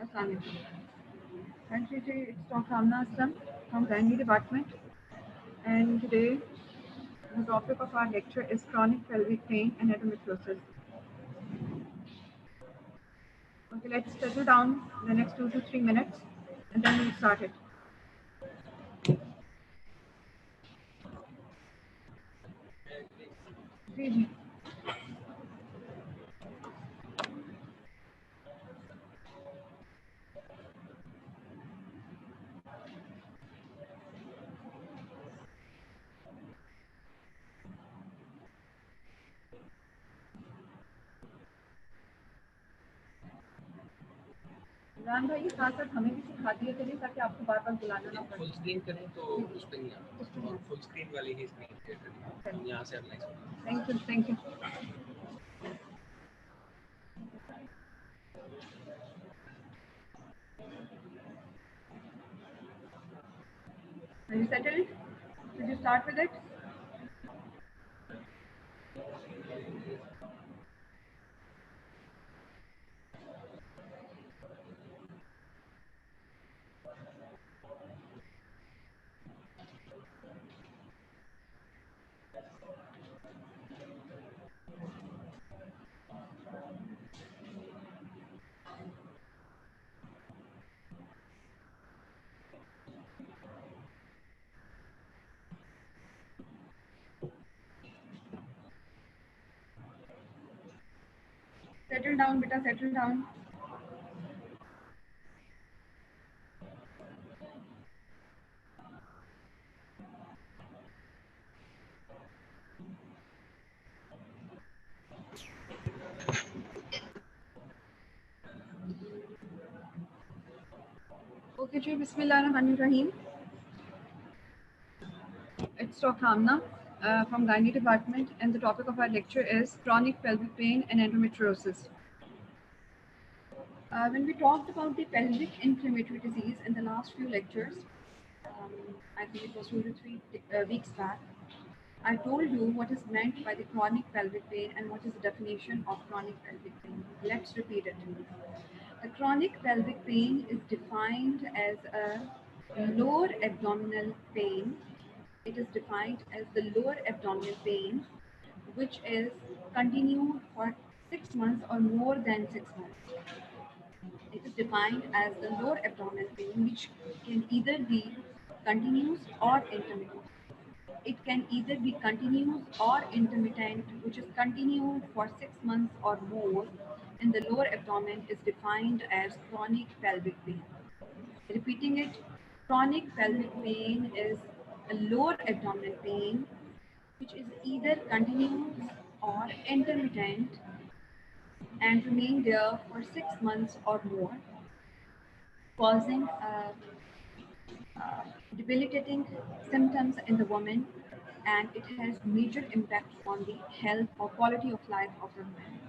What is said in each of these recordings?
Assalamualaikum. Thank you, Jay. It's Dr. Amna Aslam from Gynae Department, and today the topic of our lecture is chronic pelvic pain and endometriosis. Okay, let's settle down the next 2 to 3 minutes, and then we'll start it. जी जी इमरान भाई साथ साथ हमें भी सिखा दिया करिए ताकि आपको बार बार बुलाना ना पड़े. फुल स्क्रीन करें तो उस पर नहीं आता और फुल स्क्रीन वाली ही स्क्रीन शेयर करें हम यहाँ से apply thank you Are you settled? Should you start with it? Settle down, beta, settle down. Okay, जी, Bismillahirrahmanirrahim. It's Dr. Amna from Gynae Department, and the topic of our lecture is chronic pelvic pain and endometriosis. When we talked about the pelvic inflammatory disease in the last few lectures, I think it was 2 to 3 weeks back, I told you what is meant by the chronic pelvic pain and what is the definition of chronic pelvic pain. Let's repeat it. The chronic pelvic pain is defined as a lower abdominal pain. It is defined as the lower abdominal pain which is continued for 6 months or more than 6 months. It is defined as the lower abdominal pain which can either be continuous or intermittent. It can either be continuous or intermittent, which is continued for 6 months or more, and the lower abdomen is defined as chronic pelvic pain. Repeating it, chronic pelvic pain is a lower abdominal pain which is either continuous or intermittent and remain there for 6 months or more, causing debilitating symptoms in the woman, and it has major impact on the health or quality of life of the woman.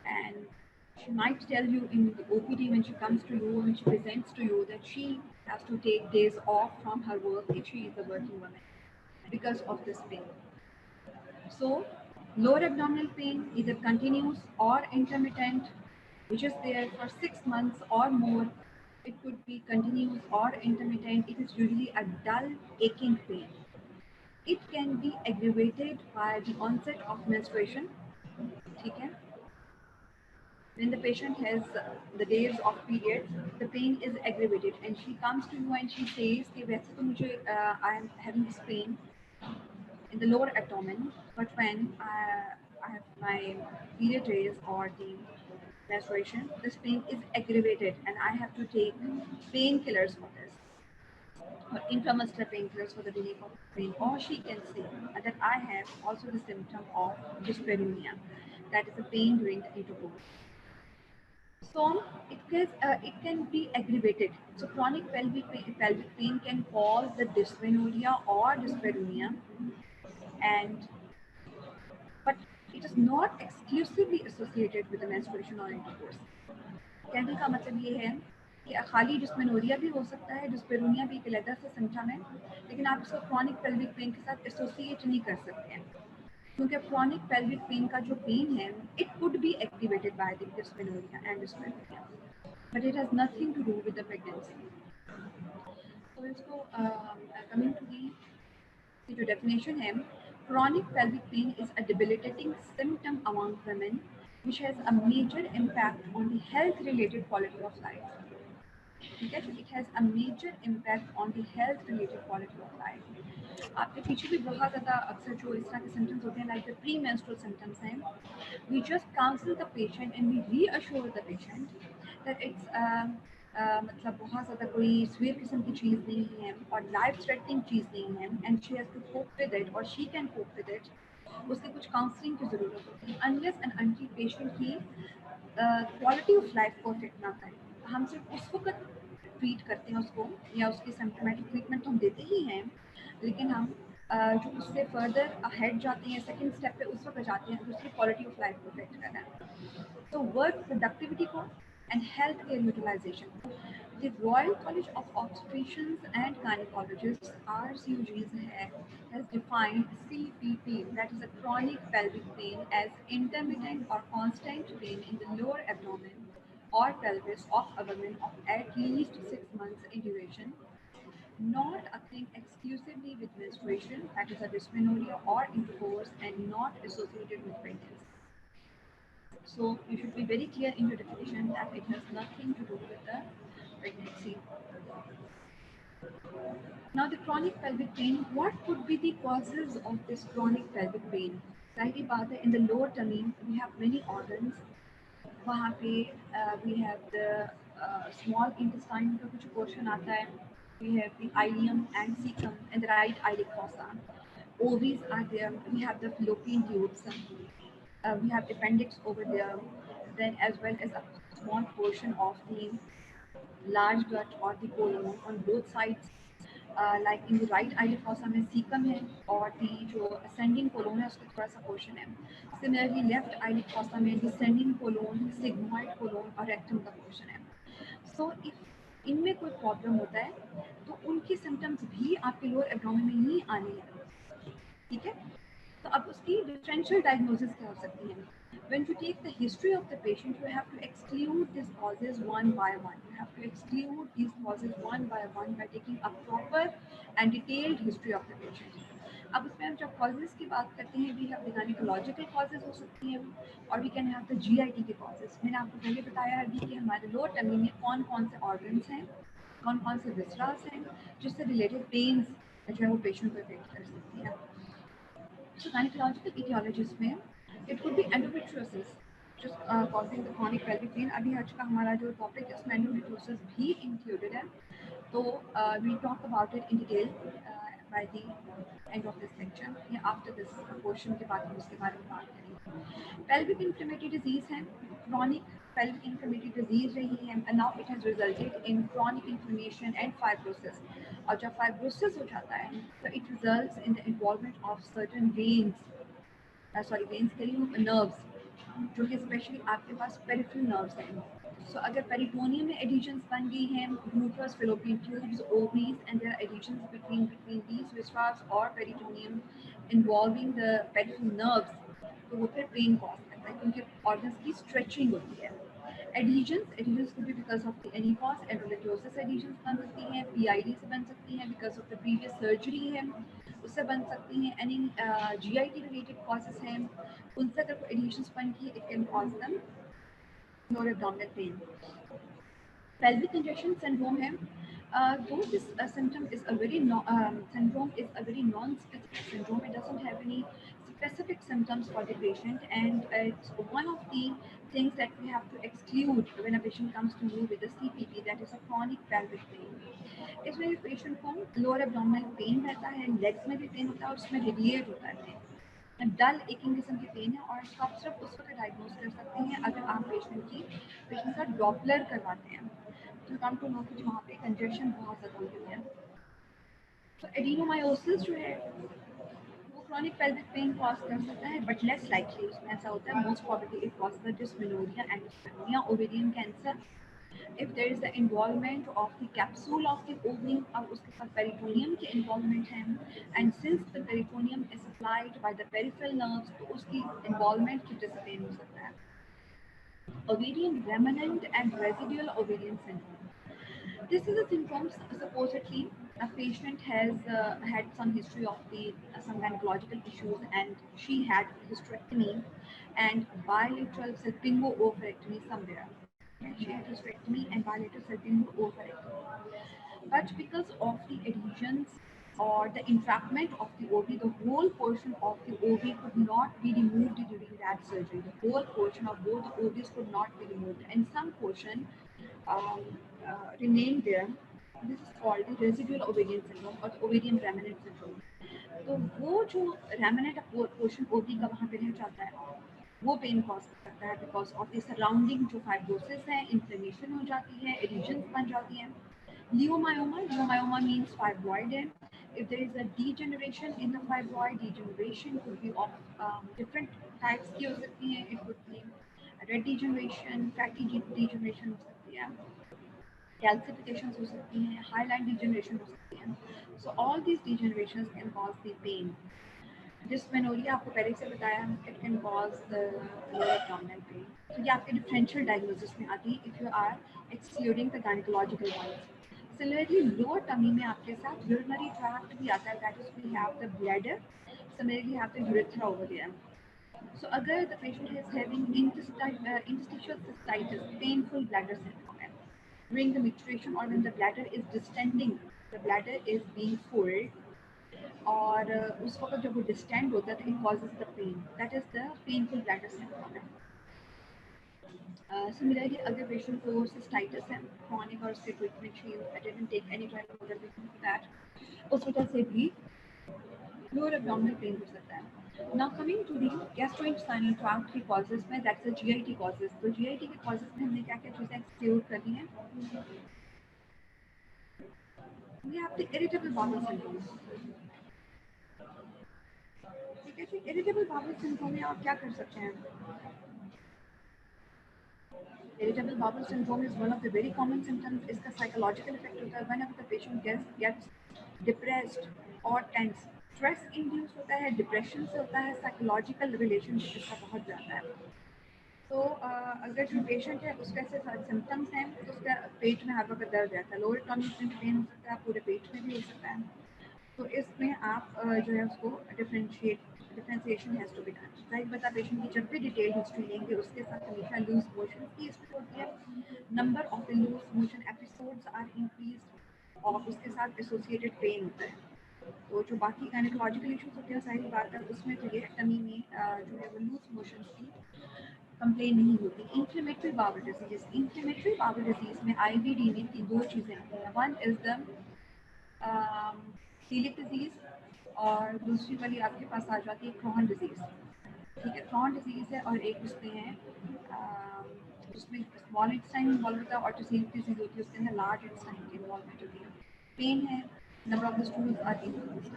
And she might tell you in the OPD when she comes to you, when she presents to you, that she has to take days off from her work if she is a working woman because of this pain. So, lower abdominal pain, either continuous or intermittent, which is there for 6 months or more. It could be continuous or intermittent. It is usually a dull, aching pain. It can be aggravated by the onset of menstruation. Okay? When the patient has the days of periods, the pain is aggravated, and she comes to you and she says, "कि वैसे तो मुझे I am having this pain in the lower abdomen, but when I have my period days or the menstruation, this pain is aggravated and I have to take painkillers for this, or intramuscular painkillers for the relief of pain." Or she can say that I have also the symptom of dyspareunia, that is a pain during the intercourse. So it can be aggravated. So chronic pelvic pain can cause the dysmenorrhea or dyspareunia, and but it is not exclusively associated with the menstruation or intercourse. कहने का मतलब ये है कि खाली dysmenorrhoea भी हो सकता है, डिस्पेरोनिया भी एक अलग से सिम्टम है, लेकिन आप इसको क्रॉनिक पेल्विक पेन के साथ एसोसिएट नहीं कर सकते हैं, क्योंकि क्रॉनिक पेल्विक पेन का जो पेन है, it could be activated by the dysmenorrhoea and dyspareunia, but it has nothing to do with the pregnancy. So इसको coming to the definition है, chronic pelvic pain is a debilitating symptom among women which has a major impact on the health related quality of life. ठीक है, it has a major impact on the health related quality of life. आपके पीछे भी बहुत ज़्यादा अक्सर जो इस तरह के symptoms होते हैं, like the premenstrual symptoms हैं, we just counsel the patient and we reassure the patient that it's मतलब बहुत ज़्यादा कोई severe किस्म की चीज़ नहीं है और life threatening चीज़ नहीं है, and she has to cope with it or she can cope with it. उसके कुछ काउंसलिंग की ज़रूरत होती है, अनलेस एंड अनटिल पेशेंट की क्वालिटी ऑफ लाइफ को अफेक्ट ना करे. हम सिर्फ उस वक्त ट्रीट करते हैं उसको, या उसकी सिम्टोमेटिक ट्रीटमेंट तो हम देते ही हैं, लेकिन हम जो उससे फर्दर अहेड जाते हैं, सेकंड स्टेप पे उस वक्त जाते हैं दूसरी क्वालिटी ऑफ लाइफ को अफेक्ट कर रहा है. तो वर्क प्रोडक्टिविटी को and health care utilisation. The Royal College of Obstetricians and Gynecologists (RCOGs) has defined CPP, that is a chronic pelvic pain, as intermittent or constant pain in the lower abdomen or pelvis of a woman of at least 6 months in duration, not occurring exclusively with menstruation, that is a dysmenorrhea or intercourse, and not associated with pregnancy. So you should be very clear in your definition that it has nothing to do with the pregnancy. Now the chronic pelvic pain, what could be the causes of this chronic pelvic pain? Zahiri baat hai, in the lower tummy we have many organs. वहाँ पे we have the small intestine का कुछ portion आता है. We have the ileum and cecum and the right iliac fossa. Ovaries are there. We have the fallopian tubes. We have appendix over there. Then as well as a small portion of the large gut or the colon on both sides. Like in the right iliac fossa में cecum है और the जो ascending colon है उसका थोड़ा सा portion है. Similarly left iliac fossa में descending colon, sigmoid colon और rectum का portion है. So if इनमें कोई problem होता है तो उनकी symptoms भी आपके lower abdomen में ही आने हैं, ठीक है. तो अब उसकी differential diagnosis क्या हो सकती है? When you take the history of the patient, you have to exclude these causes one by one. You have to exclude these causes one by one by taking a proper and detailed history of the patient. अब उसमें हम जब causes की बात करते हैं, we have the gynecological causes हो सकती हैं और we can have the GIT के causes. मैंने आपको पहले बताया अभी कि हमारे lower tummy में कौन कौन से organs हैं, कौन कौन से viscerals हैं, जिससे related pains जो है वो patient को affect कर सकती है. So gynecological etiologies में it could be endometriosis just causing the chronic pelvic pain. अभी आज का हमारा जो topic है उसमें endometriosis भी included है, तो we'll talk about it in detail by the end of this lecture. या after this portion के बाद हम उसके बारे में बात करेंगे. Pelvic inflammatory disease है, chronic pelvic inflammatory disease रही है, and now it has resulted in chronic inflammation and fibrosis. और जब fibrosis हो जाता है तो it results in the involvement of certain veins कह रही हूँ nerves, जो कि स्पेशली आपके पास पेरिफेरल नर्व्स हैं. सो अगर पेरिटोनियम में एडिशंस बन गई हैं, uterus, fallopian tubes, ovaries, and there are adhesions between these viscerals or peritoneum involving the peripheral nerves, तो वो फिर पेन कॉज करता है क्योंकि ऑर्गन्स की स्ट्रेचिंग होती है. Adhesions could be because of the any cause. Endometriosis adhesions बन सकती हैं, PID से बन सकती हैं, because of the previous surgery है उससे बन सकती हैं. एनी GIT related causes हैं, उनसे अगर कोई एडिशंस बन गई, it can cause them lower abdominal pain. Pelvic congestion syndrome है. Though this symptom is a very syndrome is a very non-specific syndrome, it doesn't have any specific symptoms for the patient, and it's one of the things that we have to exclude when a patient comes to you with a CPP, that is a chronic pelvic pain. इसमें patient को lower abdominal pain रहता है, legs में भी pain होता है और उसमें radiate होता है. डल एकिंग किस्म की पेन है और इसको आप सिर्फ उस वक्त डायग्नोज कर सकते हैं अगर आप पेशेंट का डॉपलर करवाते हैं. तो कम टू नो कि वहाँ पे कंजेशन बहुत ज़्यादा हुई है. तो एडिनोमायोसिस जो है वो chronic pelvic pain कॉज कर सकता है, बट लेस लाइकली. उसमें ऐसा होता है most probably it cause the dysmenorrhea and dysmenorrhea, ovarian cancer. If there is the involvement of the capsule of the ovary और उसके साथ peritoneum के involvement है, and since the peritoneum is supplied by the peripheral nerves, तो उसकी involvement की वजह से pain हो सकता है. Ovarian remnant and residual ovarian syndrome. This is a syndrome supposedly a patient has had some history of some gynecological issues and she had hysterectomy and bilateral salpingo-oophorectomy somewhere. Okay, she had hysterectomy and bilateral salpingo-oophorectomy. But because of the adhesions or the entrapment of the OV, the whole portion of the OV could not be removed during that surgery. The whole portion of both the OVs could not be removed, and some portion um, remained there. This is called the residual ovarian syndrome or the ovarian remnant syndrome. तो वो जो remnant portion ओवी का वहाँ पे रह जाता है वो पेन कॉज करता है बिकॉज ऑफ द सराउंडिंग जो फाइब्रोसिस है इन्फ्लेमेशन हो जाती है एडिशंस बन जाती हैं Leiomyoma means fibroid है. If there is a degeneration in the fibroid, degeneration could be of different types की हो सकती है. It could be red degeneration, fatty degeneration हो सकती है, calcifications हो सकती हैं, hyaline degeneration हो सकती है. So all these degenerations can cause the pain. Dysmenorrhea आपको पहले से बताया, it can cause the lower abdominal pain. तो ये आपके differential diagnosis में आती है if you are excluding the gynecological ones. Similarly, lower tummy में आपके साथ urinary tract भी आता है, that is we have the bladder. Similarly, we have the urethra over there. So अगर the patient is having interstitial cystitis, painful bladder syndrome, during the maturation or when the bladder is distending, the bladder is being full, और उस वक्त जब वो distend होता है तो it causes the pain, that is the painful bladder syndrome. Similarly अगर patient को सिस्टाइटिस है क्रॉनिक और उसके treatment she didn't take any kind of other treatment for that, उस वजह से भी लोअर एब्डोमिनल पेन हो सकता है. Now coming to the gastrointestinal tract की कॉजेज में, दैट्स द जीआईटी कॉजेज. तो जीआईटी के कॉजेज में हमने क्या क्या चीज़ें एक्सक्लूड कर दी हैं. ये आपके इरिटेबल बाउल सिंड्रोम, ठीक है जी. इरिटेबल बाउल सिंड्रोम में आप क्या कर सकते हैं. Irritable bowel syndrome is one of the very common symptoms. इसका psychological effect होता है. Whenever the patient gets depressed or tense, stress induced होता है, depression से होता है, psychological relationship इसका बहुत ज़्यादा है. तो अगर जो पेशेंट है उसके ऐसे सिम्टम्स हैं तो उसका पेट में हर वक्त दर्द रहता है, लोअर टमी में पेन हो सकता है, पूरे पेट में भी हो सकता है. तो इसमें आप जो है उसको differentiation has to be done. जाहिर बता पेशेंट की जब भी डिटेल हिस्ट्री लेंगे उसके साथ हमेशा लूज मोशन की हिस्ट्री होती है. Number of the loose motion episodes are increase और उसके साथ एसोसिएटेड पेन होता है. तो जो बाकी गायनेकोलॉजिकल इश्यूज होते हैं सारी बात है उसमें तो ये टमी में जो है वो लूज मोशन की कंप्लेन नहीं होती. Inflammatory bowel disease, inflammatory bowel disease में IBD में की दो चीज़ें आती हैं. One is the coeliac disease और दूसरी वाली आपके पास आ जाती है क्रॉन डिजीज. ठीक है, क्रॉन डिजीज है और एक उसमें है उसमें स्मॉल इंटेस्टाइन इन्वॉल्व होता है और जो सीलिक डिजीज होती है उसके अंदर लार्ज इंटेस्टाइन की इन्वॉल्वमेंट होती है. पेन है, number of the stools are increased.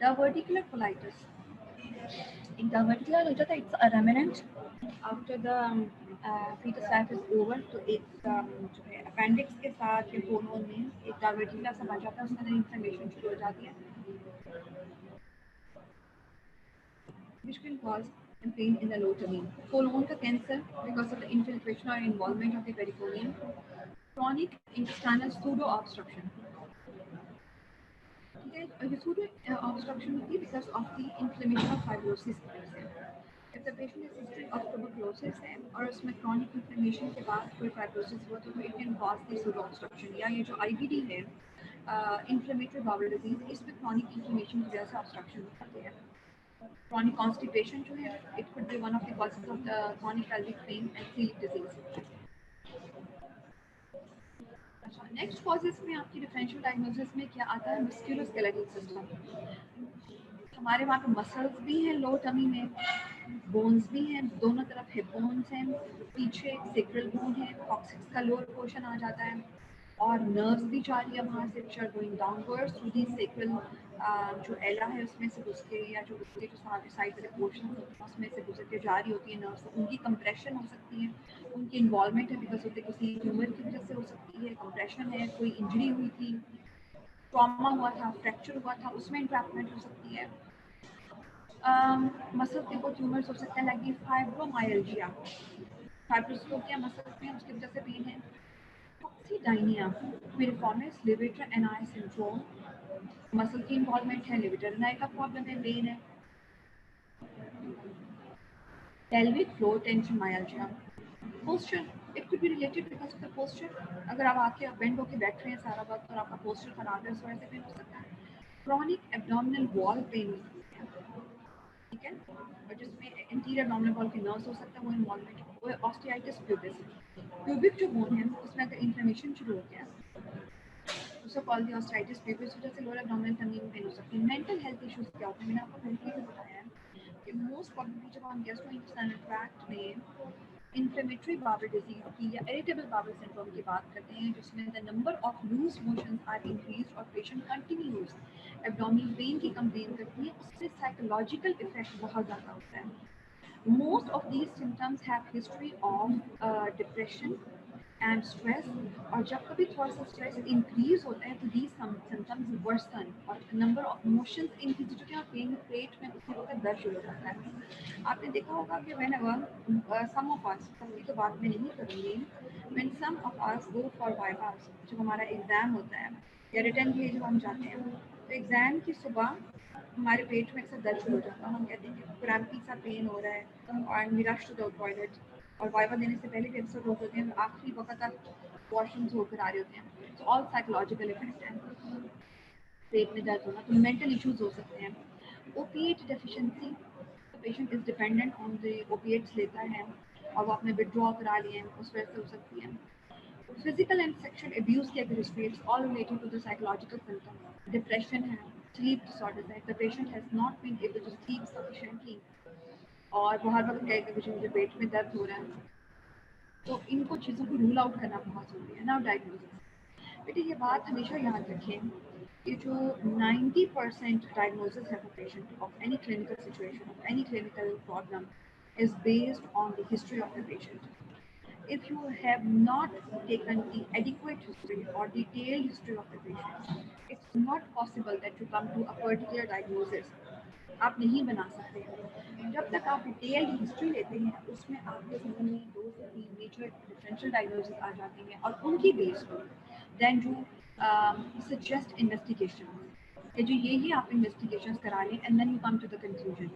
Diverticular colitis. In diverticular colitis, it's a remnant after the fetus life is over. तो एक जो है अपेंडिक्स के साथ या कोलोन में एक डायवर्टिकुला सा बन जाता है, उसके अंदर इन्फ्लेमेशन शुरू हो जाती है, which can cause pain in the lower tummy. Colon का cancer because of the infiltration or involvement of the pericardium. Chronic intestinal pseudo obstruction. The pseudo obstruction would be because of the inflammation of fibrosis. If the patient is history of tuberculosis है और उसमें chronic inflammation के बाद कोई fibrosis हुआ तो it can cause the pseudo obstruction. या ये जो IBD है inflammatory bowel disease, इसमें chronic inflammation की वजह से obstruction होती है. Chronic constipation जो है it could be one of the causes of the chronic pelvic pain and celiac disease. Next causes में आपकी डिफरेंशियल डायग्नोसिस में क्या आता है. Musculoskeletal system. हमारे वहाँ पे मसल्स भी हैं लो टमी में, बोन्स भी हैं, दोनों तरफ हिप बोन्स हैं, पीछे सेक्रल बोन है, कॉक्सिक्स का लोअर पोर्शन आ जाता है और नर्व्स भी जा रही है वहाँ से which are going downwards through the sacral जो एला है उसमें से घुस के या जो उसके जो साइड वाले पोर्शन होते हैं उसमें से गुजर के जा रही होती है नर्व्स. उनकी कंप्रेशन हो सकती है, उनकी इन्वॉल्वमेंट है बिकॉज होते किसी ट्यूमर की वजह से हो सकती है, कंप्रेशन है, कोई इंजरी हुई थी, ट्रॉमा हुआ था, फ्रैक्चर हुआ था, उसमें इंट्रैपमेंट हो सकती है. मसल के को ट्यूमर्स हो सकते हैं लाइक फाइब्रोमाइल्जिया. फाइब्रोस्कोपिया मसल में उसकी वजह से पेन है, कॉक्सीडाइनिया, पिरिफॉर्मिस लिवेटर एनाई सिंड्रोम, मसल की इन्वॉल्वमेंट है, लिवेटर एनाई का प्रॉब्लम है, पेन है, pelvic floor tension myalgia, posture, it could be related because of the posture. अगर आप आके बेंड होके बैठ रहे हैं सारा वक्त और आपका पोस्चर खराब है, उस वजह से पेन हो सकता है। क्रॉनिक एब्डोमिनल वॉल पेन हो सकते हैं, ठीक है, और जिसमें इंटीरियर एब्डोमिनल वॉल के नर्व्स हो सकता है, वो इन्वॉल्वमेंट, वो ऑस्टियाइटिस प्यूबिस, प्यूबिक जो बोन है उसमें अगर इन्फ्लेमेशन शुरू हो गया, उसको कॉल दी ऑस्टियाइटिस प्यूबिस, वजह से लोअर एब्डोमिनल टंगी में पेन हो सकती है। मेंटल हेल्थ इश्यूज क्या होते हैं, मैंने आपको पहले भी बताया है कि मोस्ट प्रॉब्लली जब हम गैस्ट्रोइंटेस्टाइनल ट्रैक्ट में इन्फ्लेमेटरी बाउल डिजीज की या इरिटेबल बाउल सिंड्रोम की बात करते हैं, जिसमें the number of loose motions are increased और पेशेंट कंटिन्यूज एब्डोमिनल पेन की कंप्लेन करती है, उससे साइकोलॉजिकल इफेक्ट बहुत ज़्यादा होता है। Most of these symptoms have history of depression and stress, और जब कभी थोड़ा सा स्ट्रेस इंक्रीज होता है तो these symptoms worsen और number of motions increase, जो कि पेन पेट में उसी वक्त दर्द शुरू हो जाता है। आपने देखा होगा कि whenever some of us, सबकी तो बात मैं नहीं करूँगी, when some of us go for bypass, जब हमारा एग्जाम होता है या रिटर्न के लिए जब हम जाते हैं, तो एग्जाम की सुबह हमारे पेट में अक्सर दर्द शुरू हो जाता है, हम कहते हैं कि क्रैम्पी सा पेन हो रहा है और we rush to the toilet, और वाइवा देने से पहले भी अक्सर लोग होते हैं आखिरी वक्त तक वॉशरूम से होकर आ रहे होते हैं, तो ऑल साइकोलॉजिकल इफेक्ट है पेट में दर्द होना, तो मेंटल इश्यूज हो सकते हैं। Opiate deficiency, the patient is dependent on the opiates लेता है और वो अपने विड्रॉ करा लिए हैं, उस वजह से हो सकती है। फिजिकल एंड सेक्सुअल अब्यूज की अगर history, it's all related to the psychological symptoms. Depression है, स्लीप डिसऑर्डर्स है, the patient has not been able to sleep sufficiently, और वो हर वक्त कहेगा कि मुझे पेट में दर्द हो रहा है, तो इनको चीज़ों को रूल आउट करना बहुत ज़रूरी है। नाउ डायग्नोसिस, बेटे ये बात हमेशा याद रखें कि जो 90% डायग्नोसिस है patient of any clinical situation of any clinical problem is based on the history of the patient. If you have not taken the adequate history or detailed history of the patient, it's not possible that you come to a particular diagnosis. आप नहीं बना सकते। जब तक आप detailed history लेते हैं, उसमें आपके जहन में 2 से 3 मेजर डिफरेंशियल डायग्नोसिस आ जाती हैं और उनकी बेस पर देन यू सजेस्ट इन्वेस्टिगेशन, कि जो ये आप इन्वेस्टिगेशंस करा लें and then you come to the conclusion.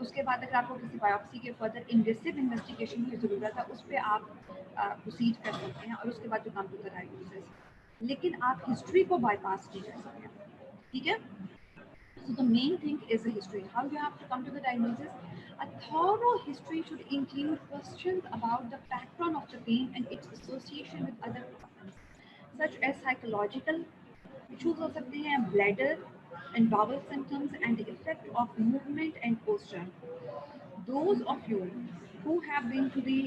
उसके बाद अगर आपको किसी बायोप्सी के फर्दर इन्वेसिव इन्वेस्टिगेशन की ज़रूरत है, उस पर आप प्रोसीड कर सकते हैं और उसके बाद जो कम टू द डायग्नोसिस, लेकिन आप हिस्ट्री को बाईपास नहीं कर सकते, ठीक है। So the main thing is the history. How you have to come to the diagnosis? A thorough history should include questions about the background of the pain and its association with other problems, such as psychological issues हो सकते हैं, bladder and bowel symptoms, and the effect of movement and posture. Those of you who have been to the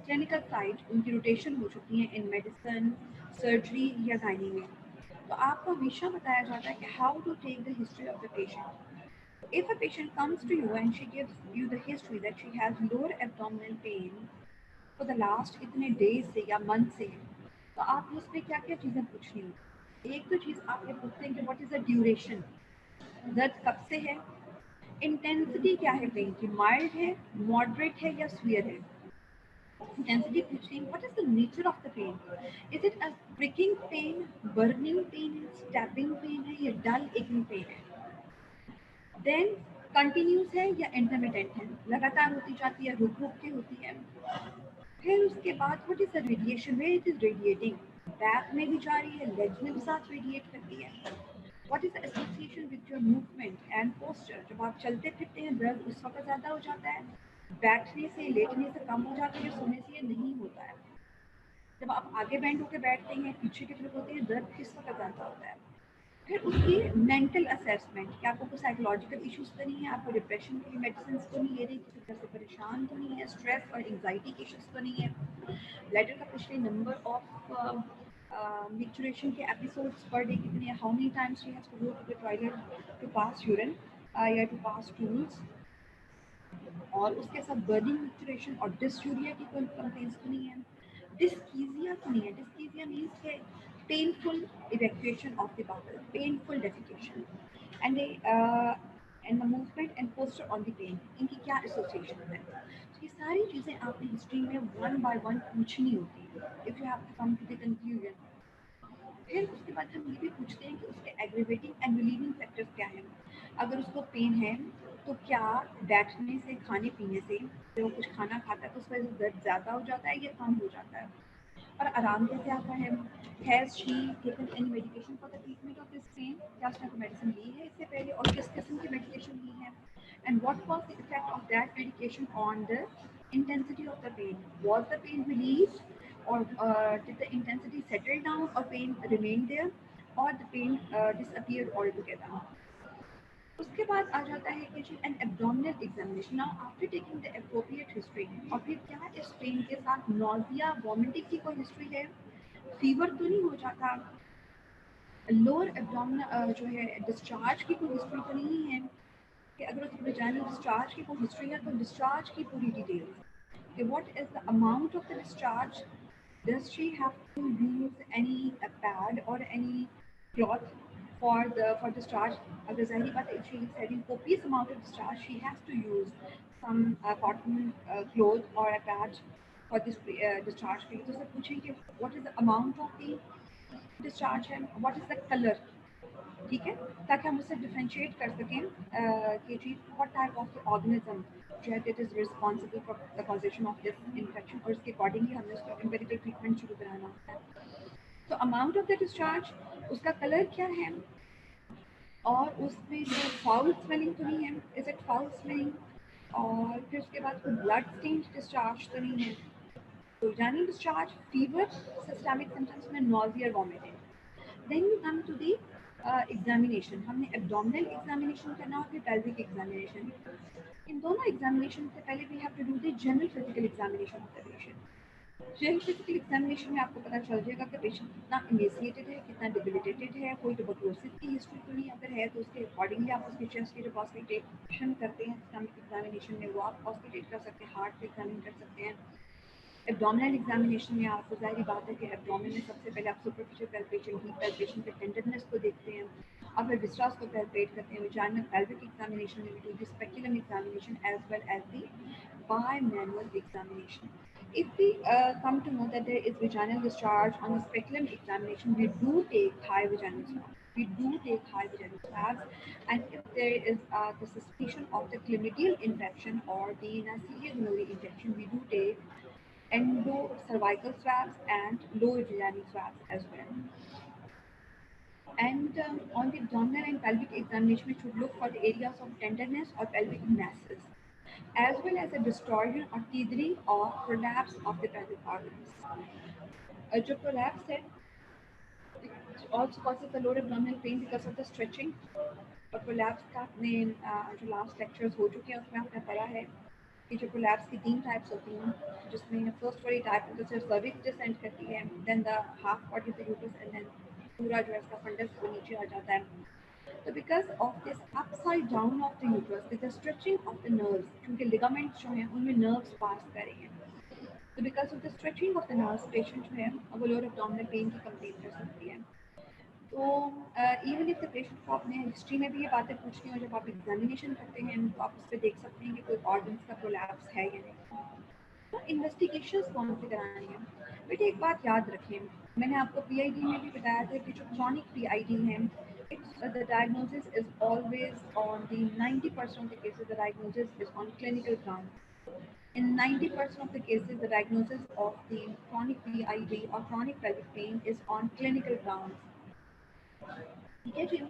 clinical side, उनकी rotation हो चुकी है in medicine, surgery या gynae में, तो आपको हमेशा बताया जाता है कि how to take the history of the patient. If a patient comes to you and she gives you the history that she has lower abdominal pain for the last इतने days से या month से, तो आपने उसमें क्या क्या चीज़ें पूछनी होती। एक तो चीज़ आप ये पूछते हैं कि what is the duration, दर्द कब से है, इंटेंसिटी क्या है पेन की, माइल्ड है, मॉडरेट है या स्वीयर है। Intensity पूछें, what is the nature of the pain? Is it a pricking pain, burning pain, stabbing pain है या dull aching pain है? Then continuous है या intermittent है, लगातार होती जाती है, रुक रुक के होती है। फिर उसके बाद what is the radiation, where it is radiating, back में भी जा रही है, लेग्स में भी साथ रेडिएट करती है। What is the association with your movement and posture? जब आप चलते फिरते हैं दर्द उस वक्त ज़्यादा हो जाता है, बैठने से लेटने से कम हो जाता है, सोने से ये नहीं होता है। जब आप आगे बैंड होकर बैठते हैं, पीछे की तरफ होते हैं, दर्द किस वक्त ज़्यादा होता है। फिर उसकी मेंटल असेसमेंट कि आपको कोई साइकोलॉजिकल इश्यूज तो नहीं है, आपको डिप्रेशन की मेडिसिन तो नहीं ले रही, किसी तरह से परेशान तो नहीं है, स्ट्रेस और एंग्जाइटी के इश्यूज तो नहीं है, ब्लैडर का पिछले नंबर ऑफ micturition के एपिसोड्स पर डे कितने हैं, how many times she has to go to the toilet to pass urine या टू पास टूल्स, और उसके साथ बर्निंग मिक्चुरेशन और डिस्यूरिया की कोई कंप्लेंट्स तो नहीं है, डिस्कीजिया तो नहीं है। डिस्कीजिया मीन्स के painful evacuation of the bowel, painful defecation, and and the movement and posture on the pain, इनकी क्या एसोसिएशन है। तो ये सारी चीज़ें आपने हिस्ट्री में वन बाय वन पूछनी होती है if you have to come to the conclusion. फिर उसके बाद हम ये भी पूछते हैं कि उसके एग्रीवेटिंग एंड रिलीविंग फैक्टर्स क्या हैं। अगर उसको पेन है तो क्या बैठने से, खाने पीने से, जब वो कुछ खाना खाता है तो उस वजह से दर्द ज़्यादा हो जाता है या कम हो जाता है, और आराम कैसे आता है। Has she taken any medication for the treatment of this pain, क्या उसने कोई मेडिसिन ली है इससे पहले और किस किस्म की मेडिकेशन ली है, and what was the effect of that medication on the intensity of the pain, was the pain relieved or did the intensity settle down or pain remain there or the pain disappeared altogether। उसके बाद आ जाता है कि जी an abdominal examination. Now after taking the appropriate history, और फिर क्या इस पेन के साथ नॉजिया वॉमिटिंग की कोई हिस्ट्री है, फीवर तो नहीं हो जाता, लोअर एब्डोमिनल जो है डिस्चार्ज की कोई हिस्ट्री तो नहीं है, कि अगर उसकी वजाइनल डिस्चार्ज की कोई हिस्ट्री है तो डिस्चार्ज की पूरी डिटेल्स, कि what is the amount of the discharge, does she have to use any pad or any cloth for discharge। अगर ज़ाहिर बात है if she is having copious amount of discharge she has to use some cotton cloth or a pad for this discharge के लिए। तो उससे पूछें कि what is the amount of the discharge है, what is the color, ठीक है, ताकि हम उससे डिफ्रेंशिएट कर सकें कि जी व्हाट टाइप ऑफ ऑर्गेनिज्म जो है that is responsible for the causation of this infection, और उसके अकॉर्डिंगली हमें उसका एम्पिरिकल ट्रीटमेंट शुरू कराना होता है। तो अमाउंट ऑफ द डिस्चार्ज, उसका कलर क्या है, और उसमें जो फाउल स्मेलिंग तो नहीं है, इज इट फाउल स्मेलिंग, और फिर उसके बाद कोई ब्लड स्टेन डिस्चार्ज तो नहीं है, तो यानी डिस्चार्ज, फीवर, सिस्टमिक सिम्टम्स में nausea, vomiting. Then we come to the examination, हमने एब्डोमिनल एग्जामिनेशन करना और फिर पेल्विक एग्जामिनेशन। इन दोनों एग्जामिनेशन से पहले we have to do the general physical examination of the patient. General physical examination में आपको पता चल जाएगा कि पेशेंट कितना इमेसिएटेड है, कितना डिबिलिटेटेड है, कोई ट्यूबरकुलोसिस की हिस्ट्री तो नहीं अगर है तो उसके अकॉर्डिंगली आप उसके चेस्ट की जब ऑस्कल्टेशन करते हैं स्टमक एग्जामिनेशन में वो आप ऑस्कल्टेट कर सकते हैं, हार्ट पे एग्जामिन कर सकते हैं। एब्डोमिनल एग्जामिनेशन में आपको जाहिर बात है कि एब्डोमिन में सबसे पहले आप सुपरफिशियल पैल्पेशन, डीप पैल्पेशन के टेंडरनेस को देखते हैं, और फिर विस्ट्रास को पैल्पेट करते हैं। वजाइनल पेल्विक एग्जामिनेशन में भी do speculum examination as well as the bimanual examination। If we come to know that there is vaginal discharge on the speculum examination, we do take high vaginal swabs. We do take high vaginal swabs, and if there is the suspicion of the chlamydial infection or the Neisseria gonorrhoeae infection, we do take endocervical swabs and lower vaginal swabs as well. And on the abdominal and pelvic examination, we should look for the areas of tenderness or pelvic masses, as well as a distortion or teething or prolapse of the pelvic organs. जो prolapse है, it also causes the lower abdominal pain because of the stretching। और prolapse का आपने जो last lectures हो चुके हैं उसमें आपने पढ़ा है कि जो prolapse की 3 टाइप्स होती हैं, जिसमें फर्स्ट वाली टाइप में तो सिर्फ सर्विक्स डिसेंड करती है, then the half body of the uterus, and then पूरा जो है इसका फंडस वो नीचे आ जाता है। तो because of this upside down of the uterus with the stretching of the nerves, क्योंकि लिगामेंट्स जो हैं उनमें नर्व्स पास कर रही हैं, तो because of the stretching of the nerves patient जो है वो लोअर एब्डोमिनल पेन की कंप्लेंट कर सकती है। तो इवन इफ द पेशेंट को आपने हिस्ट्री में भी ये बातें पूछनी हो, जब आप एग्जामिनेशन करते हैं तो आप उस पर देख सकते हैं कि कोई ऑर्गन्स का प्रोलैप्स है या नहीं। तो इन्वेस्टिगेशंस कौन सी करानी है बेटे, एक बात याद रखें, मैंने आपको पीआईडी में भी बताया था कि जो क्रॉनिक पीआईडी है, it's the diagnosis is always on the 90% of the cases the diagnosis is on clinical ground. In 90% of the cases, the diagnosis of the chronic PID or chronic pelvic pain is on clinical grounds। ठीक है जी।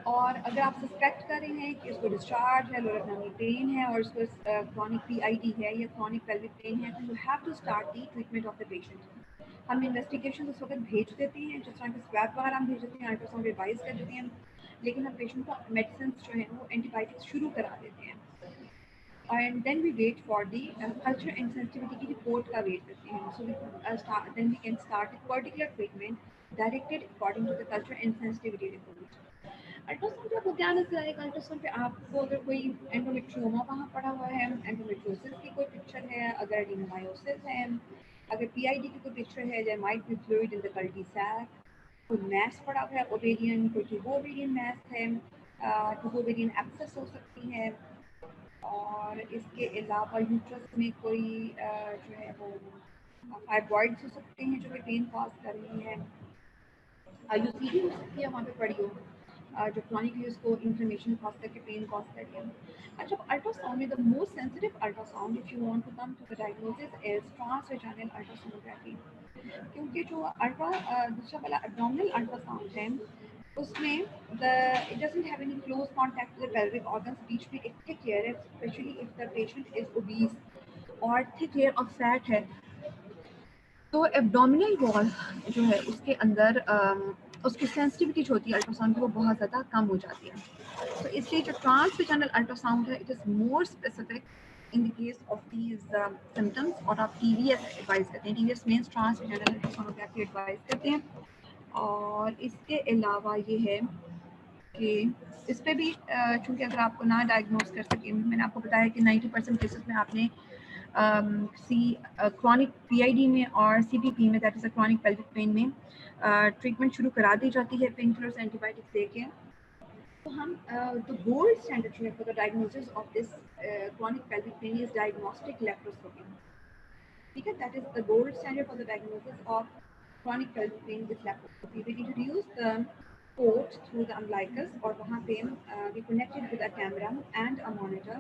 और अगर आप suspect कर रहे हैं कि इसको डिस्चार्ज है, लोअर एब्डोमिनल पेन है और इसको क्रॉनिक पीआईडी है या क्रॉनिक पेल्विक पेन है, तो you have to start the treatment of the patient. हम इन्वेस्टिगेशन उस वक्त भेज देते हैं जिस तरह के स्वैब वगैरह हम भेज देते हैं, अल्ट्रासाउंड रिवाइज कर देते हैं, लेकिन हम पेशेंट को मेडिसिन जो है वो एंटीबायोटिक्स शुरू करा देते हैं, and then we wait for the culture and sensitivity की report का wait करते हैं। So then we can start a particular treatment directed according to the culture and sensitivity report। Ultrasound पे आपको क्या नजर आएगा, अल्ट्रासाउंड पे आपको अगर कोई एंडोमेट्रियोमा वहाँ पड़ा हुआ है, एंडोमेट्रियोसिस की कोई पिक्चर है, अगर एडिनोमायोसिस है, अगर पीआईडी की कोई पिक्चर है, there might be fluid in the cul-de-sac, कोई मैस पड़ा हुआ है ओवेरियन, कोई ट्यूबो ओवेरियन मैस है, ट्यूबोवेरियन एब्सेस हो सकती है, और इसके अलावा यूट्रस में कोई जो है वो फाइब्रॉइड्स हो सकते हैं जो कि पेन कॉज कर रही हैं। यूसीडी हो सकती है वहाँ पे पड़ी हो, जो क्रॉनिकली उसको इन्फ्लेमेशन कॉज करके पेन कॉज कर रही है। अच्छा, अल्ट्रासाउंड में the most sensitive ultrasound if you want to come to the diagnosis is transvaginal ultrasonography, क्योंकि जो दूसरा वाला एब्डोमिनल अल्ट्रासाउंड है उसमें the it doesn't have any close contact with pelvic organs, बीच में एक थिक लेयर है, especially if the patient is obese और थिक लेयर ऑफ फैट है, तो एब्डोमिनल वॉल जो है उसके अंदर उसकी सेंसिटिविटी जो होती है अल्ट्रासाउंड की वो बहुत ज़्यादा कम हो जाती है। तो इसलिए जो ट्रांसवेजाइनल अल्ट्रासाउंड है it is more specific in the case of these symptoms, और आप टीवीएस एडवाइस करते हैं, TVS means transvaginal ultrasonography advice करते हैं। और इसके अलावा ये है कि इस पर भी चूँकि अगर आपको ना डायग्नोज कर सकें, मैंने आपको बताया कि 90% केसेस में आपने क्रॉनिक पीआईडी में और सीपीपी में, that is a chronic pelvic pen में, ट्रीटमेंट शुरू करा दी जाती है पेन किलर्स एंटीबायोटिक्स देके। तो हम द गोल्ड स्टैंडर्ड जो है for the diagnosis of this chronic pelvic pen is diagnostic laparoscopy, ठीक है, that is the gold standard for the diagnosis of chronic pelvic pain with laparoscopy. We introduce the port through the umbilicus, और वहाँ पे we connected with a camera and a monitor,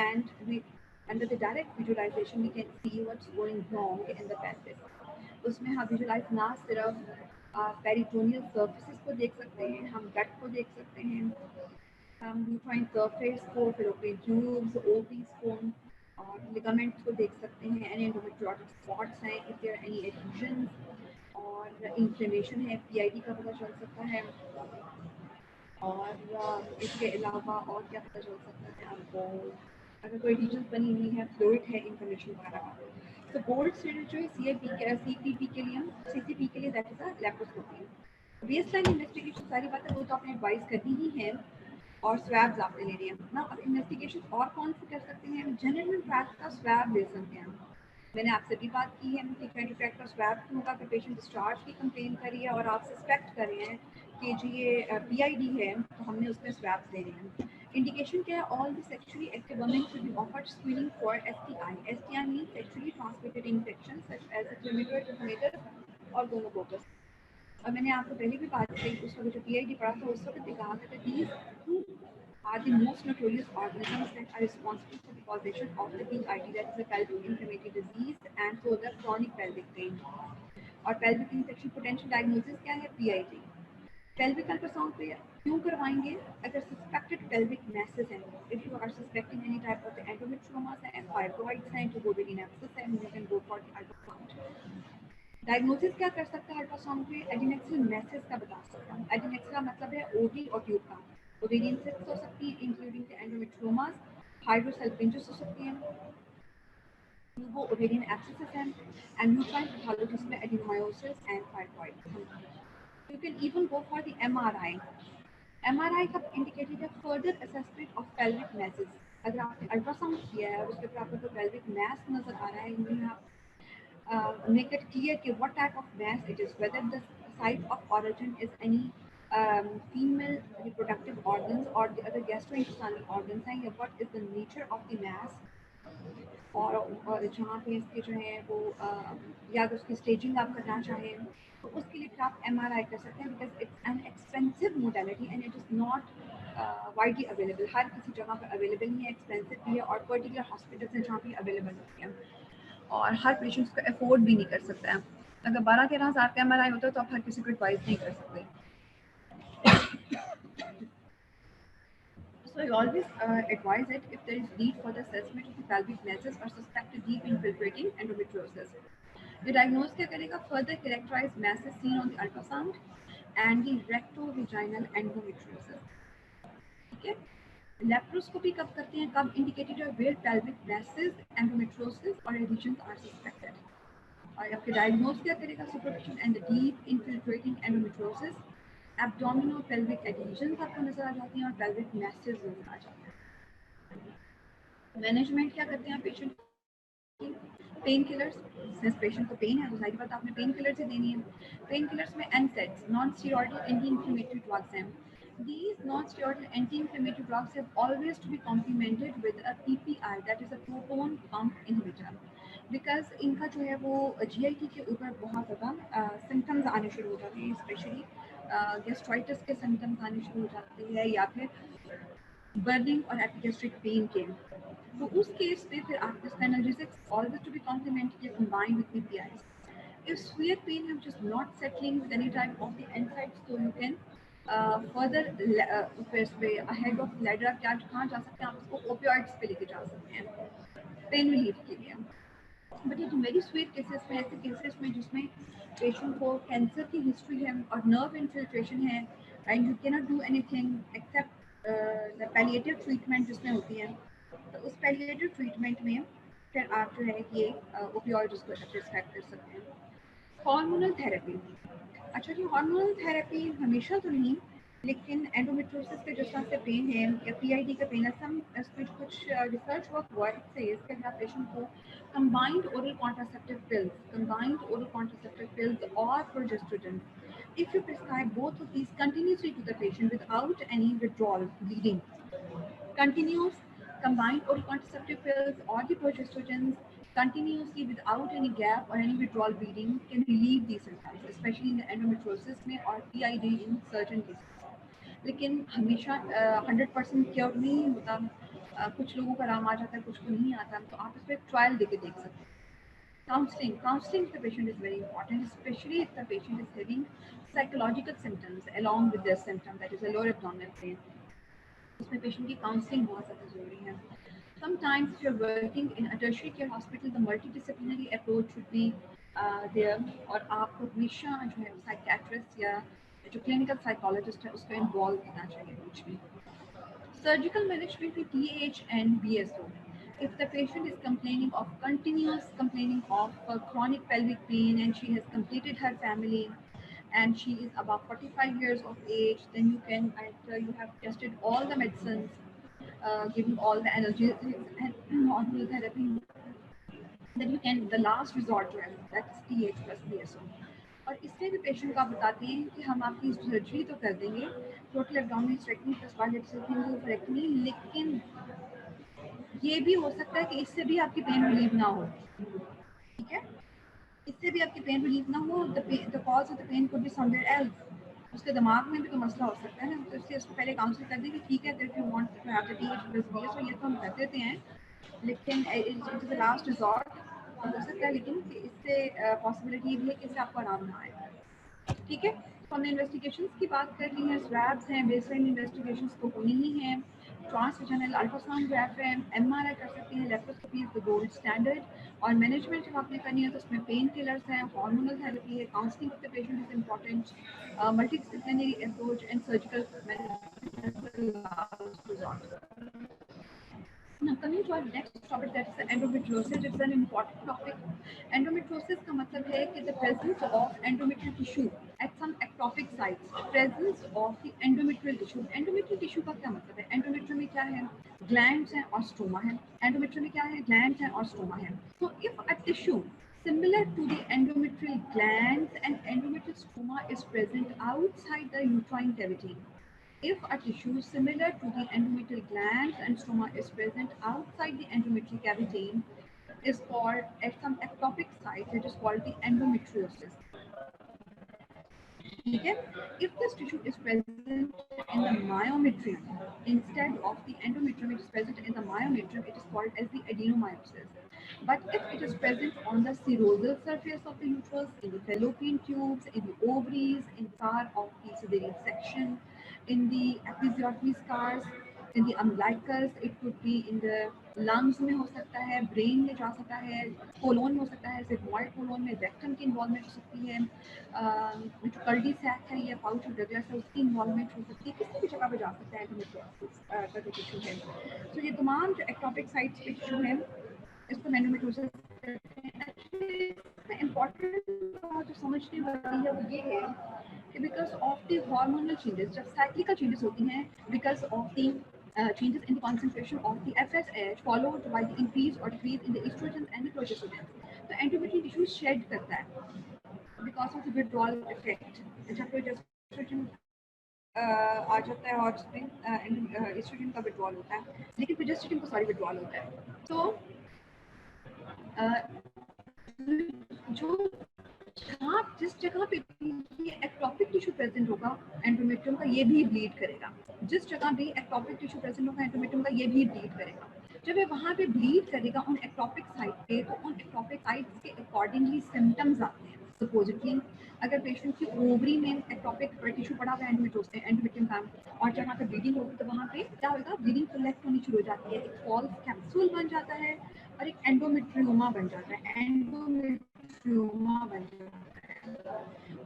and we under the direct visualization we can see what's going wrong in the pelvis. उसमें हम visualise ना सिर्फ peritoneal surfaces को देख सकते हैं, हम गट को देख सकते हैं, हम यूट्राइन सरफेस को, फिलोपियन ट्यूब्स, ओवरीज को और लिगामेंट्स को देख सकते हैं, एनी एंडोमेट्रियोटिक स्पॉट्स हैं, इफ देयर एनी एडिशंस और इंफ्लेमेशन है, पीआईडी का पता चल सकता है। और इसके अलावा और क्या पता चल सकता है आपको, अगर कोई रीजन बनी हुई है, फ्लूइड है, इंफॉर्मेशन वगैरह का। तो गोल्ड स्टैंडर्ड जो है सीपीपी के लिए, सीसीपी के लिए that is a laparoscopy. Baseline investigation सारी बातें वो तो आपने एडवाइस करनी ही है, और स्वैब्स आपने लेने हैं ना। अब इन्वेस्टिगेशन और कौन सी कर सकते हैं, जनरल ट्रैक का स्वैब ले सकते हैं। मैंने आपसे भी बात की है कि ट्वेंटी ट्रैक का स्वैब क्यों होगा, कि पेशेंट डिस्चार्ज की कंप्लेन करी है और आप सस्पेक्ट कर रहे हैं कि जी ये पीआईडी है, तो हमने उसमें स्वैब्स लेने हैं। इंडिकेशन क्या है, all the sexually active women should be offered screening for STI. STI means sexually transmitted infection such as a chlamydia और गोनोकोकस। और मैंने आपको पहले भी बात की, उस वक्त जो पीआईडी पढ़ा था उस वक्त भी कहा था कि these are the most notorious organisms that are responsible for the causation of the PID, that is a pelvic inflammatory disease and further chronic pelvic pain. और pelvic infection potential diagnosis क्या है, PID। pelvic ultrasound पे क्यों करवाएंगे, अगर suspected pelvic masses हैं, if you are suspecting any type of the endometriomas and fibroids हैं, ट्यूबोवेरियन abscess है, you can go for the ultrasound। Diagnosis क्या कर सकता है अल्ट्रासाउंड पे, एडिनेक्सियल मैसेज का बता सकता हूँ। एडिनेक्सियल का मतलब है ओवरी और ट्यूब का। ओवेरियन सिस्ट हो सकती है इंक्लूडिंग द एंडोमेट्रियोमास, हाइड्रोसेल्पिंजस हो सकती हैं, ट्यूबो ओवेरियन एब्सेसेस हैं, एंड यूट्राइन पैथोलॉजीज में adenomyosis and fibroid. You can even go for the MRI. MRI का इंडिकेटेड है further assessment of pelvic masses. अगर आपने अल्ट्रासाउंड किया है और उसके ऊपर आपको पेल्विक मैस नजर आ रहा है, यू make it clear कि what type of mass it is, whether the site of origin is any female reproductive organs or the other gastrointestinal organs हैं, या what is the nature of the mass, और जहाँ पे इसके जो है वो या तो उसकी स्टेजिंग आप करना चाहें तो उसके लिए आप एमआरआई कर सकते हैं, because it's an expensive modality and it is not widely available. हर किसी जगह पर अवेलेबल नहीं है, एक्सपेंसिव भी है, और पर्टिकुलर हॉस्पिटल्स हैं जहाँ पे अवेलेबल होती है, और हर पेशेंट को अफोर्ड भी नहीं कर सकता है। अगर 12-13 हज़ार का एमआरआई होता है तो आप हर किसी को एडवाइस नहीं कर सकते। So I always advise it if there is need for the assessment of the pelvic masses or suspected deep infiltrating endometriosis. The diagnosis क्या करेगा, further characterize masses seen on the ultrasound and the rectovaginal endometriosis. ठीक है, laparoscopy कब करते हैं, कब indicated है, where pelvic masses, endometriosis or adhesions are suspected. और आपके डायग्नोज क्या करेगा, superficial and deep infiltrating endometriosis, abdomino pelvic adhesions आपको नजर आ जाती हैं और पेल्विक मैसेज नजर आ जाते हैं। मैनेजमेंट क्या करते हैं पेशेंट की, पेन किलर्स, सिंस पेशेंट को पेन है तो सारी बात आपने पेन किलर से देनी है। पेन किलर्स में NSAIDs, non steroidal anti inflammatory drugs हैं, These non-steroidal anti-inflammatory drugs have always to be complemented with a PPI, that is a proton pump inhibitor, because इनका जो है वो GIT के ऊपर बहुत ज़्यादा सिम्टम्स आने शुरू हो जाते हैं, स्पेशली गैस्ट्राइटिस के सिम्टम्स आने शुरू हो जाते हैं या फिर बर्निंग और एपिगेस्ट्रिक पेन के। तो उस केस पे फिर आप this analgesics always to be complemented or combined with PPIs. If severe pain which is not settling with any type of the NSAIDs, so you can further पे ahead of ladder आप क्या कहाँ जा सकते हैं, आप उसको opioids पे लेके जा सकते हैं पेन रिलीफ के लिए। बट ये वेरी स्वीट केसेस में, ऐसे केसेस में जिसमें पेशेंट को कैंसर की हिस्ट्री है और नर्व इन्फिल्ट्रेशन है and you can not do anything accept the palliative treatment जिसमें होती है, तो उस पैलिएटिव ट्रीटमेंट में फिर आप जो है ये ओपियोइड उसको प्रिस्क्राइब कर सकते हैं। हार्मोनल थेरेपी, अच्छा जी हार्मोनल थेरेपी हमेशा तो नहीं, लेकिन एंडोमेट्रोसिस के जिस तरह से पेन है या PID का पेन है, सम इसमें कुछ रिसर्च वर्क हुआ है इसके अगर पेशेंट को combined oral contraceptive pills or progesterone, if you prescribe both of these continuously to the patient without any withdrawal bleeding, continuous combined oral contraceptive pills or the progestins continuously without any gap or any withdrawal bleeding can relieve these symptoms, especially in the endometriosis में और PID in certain cases। लेकिन हमेशा 100% cure नहीं होता, कुछ लोगों का आराम आ जाता है, कुछ को नहीं आता, तो आप इस पर ट्रायल देके देख सकते हैं। Counseling to the patient is very important, especially if the patient is having psychological symptoms along with their symptom, that is a lower abdominal pain। उसमें पेशेंट की काउंसलिंग बहुत ज़्यादा ज़रूरी है। Sometimes if you're working in a tertiary care hospital, the multidisciplinary approach should be there, और आपको हमेशा जो है साइकेट्रिस्ट या जो क्लिनिकल साइकोलॉजिस्ट है उसको इन्वॉल्व करना चाहिए बीच में। Surgical management with TH and BSO. If the patient is complaining of chronic pelvic pain and she has completed her family and she is about 45 years of age, then you can, after you have tested all the medicines, giving all the analgesics and hormonal therapy, then you can, the last resort to है that's TH plus BSO। और इसमें भी patient को आप बताते हैं कि हम आपकी सर्जरी तो कर देंगे, टोटल एब्डोमिनोस्टेक्टमी प्लस वालिडेक्टमी, लेकिन ये भी हो सकता है कि इससे भी आपकी पेन रिलीव ना हो, ठीक है, इससे भी आपकी पेन रिलीव ना हो, the cause of the pain could be somewhere else, उसके दिमाग में भी तो मसला हो सकता है ना, तो इससे उसको पहले काउंसिल कर दें कि ठीक है if you want to have the TH plus BSO ये तो हम कर देते हैं, लेकिन it is the last resort हो सकता है, लेकिन इससे पॉसिबिलिटी भी है कि इससे आपको आराम ना आए, ठीक है। तो हमने इन्वेस्टिगेशंस की बात कर ली है, स्वैब्स हैं, बेसलाइन इन्वेस्टिगेशंस तो होनी ही है, ट्रांसवेजाइनल अल्ट्रासाउंड है, MRI कर सकते हैं, laparoscopy is the gold standard, और मैनेजमेंट जब आपने करनी है तो उसमें पेन किलर्स हैं, हार्मोनल थेरेपी है, counselling of the patient is important, multidisciplinary approach and surgical management. Now coming to our next topic, that is the endometriosis. It's an important topic. Endometriosis का मतलब है कि the presence of endometrial tissue at some ectopic sites, presence of the endometrial tissue. Endometrial tissue का क्या मतलब है? Endometrium में क्या है? Glands हैं और stroma है। Endometrium में क्या है? Glands हैं और stroma है। So if a tissue similar to the endometrial glands and endometrial stroma is present outside the uterine cavity, if a tissue similar to the endometrial glands and stroma is present outside the endometrial cavity, is called at some ectopic site, it is called the endometriosis. Okay? If this tissue is present in the myometrium instead of the endometrium, it is present in the myometrium, it is called as the adenomyosis. But if it is present on the serosal surface of the uterus, in the fallopian tubes, in the ovaries, in part of the cesarean section, in the episiotomy scars, in the umbilicus, it could be in the lungs में हो सकता है, brain में जा सकता है, colon में हो सकता है, सिग्मॉइड कोलोन में रेक्टम की इन्वॉल्वमेंट हो सकती है, जो कर्डी सैक है या पाउच ऑफ डगलस है उसकी इन्वॉल्वमेंट हो सकती है, किसी भी जगह पे जा सकता है का जो टिश्यू है। तो ये तमाम जो एक्टोपिक साइट्स पे टिश्यू है इसको एंडोमेट्रियोसिस कहते हैं। इम्पॉर्टेंट बात जो समझने वाली है वो ये है कि because of the hormonal changes, जब साइक्लिकल चेंजेस होती हैं, because of the changes in the concentration of the FSH followed by the increase or decrease in the estrogen and the progesterone, तो endometrial tissue shed करता है because of the withdrawal effect। जब progesterone आ जाता है hot spring, oestrogen का withdrawal होता है, लेकिन प्रोजेस्टेरोन का सॉरी विड्रॉल होता है। तो जो जिस जगह पे भी एक्टोपिक टिश्यू प्रेजेंट होगा एंडोमेट्रियम का, ये भी ब्लीड करेगा। जिस जगह भी एक्टोपिक टिश्यू प्रेजेंट होगा एंडोमेट्रियम का, ये भी ब्लीड करेगा। जब ये वहाँ पे ब्लीड करेगा उन एक्टोपिक साइट पे, तो उन एक्टोपिक साइट्स के अकॉर्डिंगली सिम्टम्स आते हैं। सपोजिटली अगर पेशेंट की ओवरी में एक्टोपिक टिश्यू पड़ा हुआ है एंडोमेट्रियम का, और जहाँ पे ब्लीडिंग होगी तो वहाँ पे क्या होगा, ब्लीडिंग कलेक्ट होनी शुरू हो जाती है, एक फॉल्स कैप्सूल बन जाता है और एक एंडोमेट्रियोमा बन जाता है, एंडोमेट्रियोमा बन जाता है।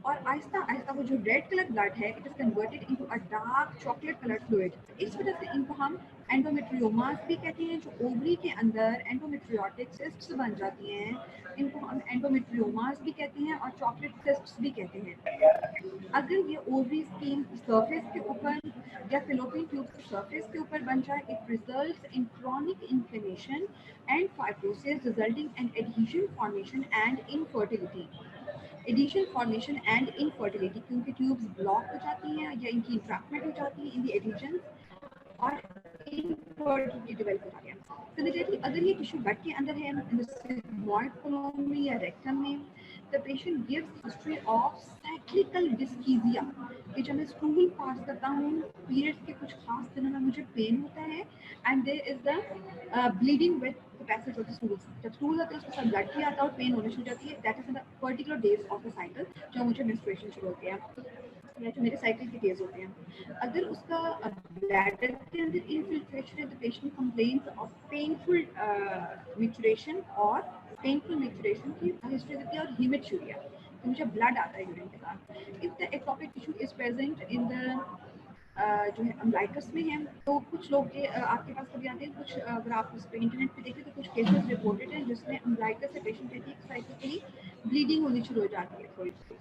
और आहिस्ता आहिस्ता वो जो रेड कलर ब्लड है, it is converted into a dark chocolate colour fluid. इस वजह से इनको हम एंडोमेट्रियोमास भी कहते हैं। जो ओवरी के अंदर एंडोमेट्रियोटिक सिस्ट्स बन जाती हैं, इनको हम एंडोमेट्रियोमास भी कहते हैं और चॉकलेट सिस्ट्स भी कहते हैं। अगर ये ओवरी स्किन सरफेस के ऊपर या फिलोपियन ट्यूब के सरफेस के ऊपर बन जाए, it results in chronic inflammation and fibrosis resulting in adhesion formation and infertility. Adhesion formation and infertility, क्योंकि ट्यूब्स ब्लॉक हो जाती हैं या इनकी इंट्रैक्टमेंट हो जाती है इन दी एडिशन और इनफर्टिलिटी डेवलप हो जाती है। सिमिलरली अगर ये टिश्यू गट के अंदर है, इन द सिग्मॉइड कोलोन में या रेक्टम में, the patient gives history of cyclical dyschezia कि जब मैं स्टूल पास करता हूँ पीरियड्स के कुछ खास दिनों में मुझे पेन होता है, and there is the bleeding with passage of the stool. जब स्टूल आता है उसके साथ ब्लड भी आता है और पेन होने शुरू हो जाती है, that is in the particular days of the cycle, जो मुझे मेंस्ट्रुएशन शुरू होती है या जो मेरे साइकिल के डेज होते हैं। अगर उसका ब्लैडर के अंदर इन्फिल्ट्रेशन है, the patient complains of painful micturition और पेनफुल मिचुरेशन की हिस्ट्री देती है, और हीमेचुरिया, तो मुझे ब्लड आता है यूरिन के साथ। If the ectopic tissue is present in the जो है अम्लाइकस में है, तो कुछ लोग के आपके पास कभी आते हैं कुछ, अगर आप उस पर इंटरनेट पे देखें तो कुछ केसेस रिपोर्टेड हैं जिसमें अम्लाइकस से पेशेंट कहती है साइक्लिकली ब्लीडिंग होनी शुरू हो जाती है थोड़ी सी।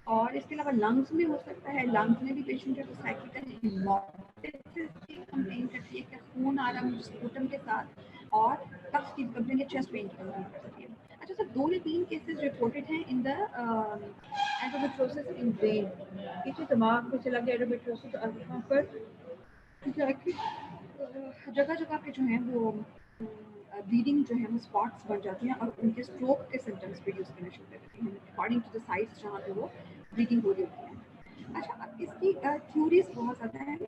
और इसके अलावा लंग्स में हो सकता है, लंग्स में भी पेशेंट है तो साइक्लिकल हेमोलिसिस की कंप्लेन करती है कि खून आ रहा है स्पूटम के साथ, और कफ की कंप्लेन या चेस्ट पेन की कंप्लेन कर सकती है। अच्छा सर, 2 या 3 केसेस रिपोर्टेड हैं in the endometriosis in brain. ये जो दिमाग में चला गया एंडोमेट्रियोसिस, वहाँ पर जाके जगह जगह पे जो है वो ब्लीडिंग जो है वो स्पॉट्स बन जाती हैं और उनके स्ट्रोक के सिम्टम्स भी यूज़ करने शुरू कर देती हैं अकॉर्डिंग टू द साइट्स जहाँ पे वो ब्लीडिंग हो रही होती है। अच्छा, अब इसकी थ्योरीज बहुत ज़्यादा हैं,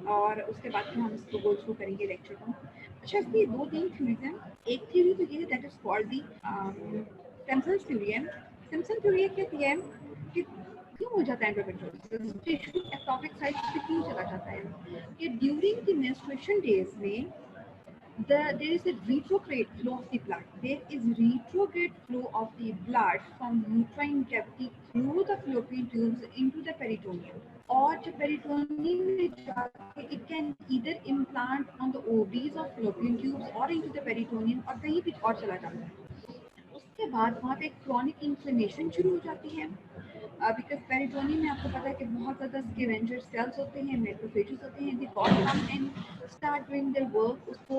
और उसके बाद फिर हम इसको गो थ्रू करेंगे लेक्चर को। अच्छा, इसकी 2-3 थ्योरीज हैं। एक थ्योरी तो ये है that is called the Simpson theory है। सिम्पसन थ्योरी कहती है कि क्यों हो जाता है एंडोमेट्रियोसिस, टिश्यू एक्टोपिक साइट पे क्यों चला जाता है, कि ड्यूरिंग द मेंस्ट्रुएशन डेज में there is a retrograde flow of the blood. There is retrograde flow of the blood from uterine cavity through the fallopian tubes into the peritoneum. और जब peritoneum में जाके it can either implant on the ovaries of fallopian tubes or into the peritoneum, और कहीं भी और चला जाता है। उसके बाद वहाँ पे एक क्रॉनिक इन्फ्लेमेशन शुरू हो जाती है, बिकॉज पेरिटोनियम में आपको पता है कि बहुत ज़्यादा स्कैवेंजर सेल्स होते हैं, मैक्रोफेजेस होते हैं, they come and start doing their work, उसको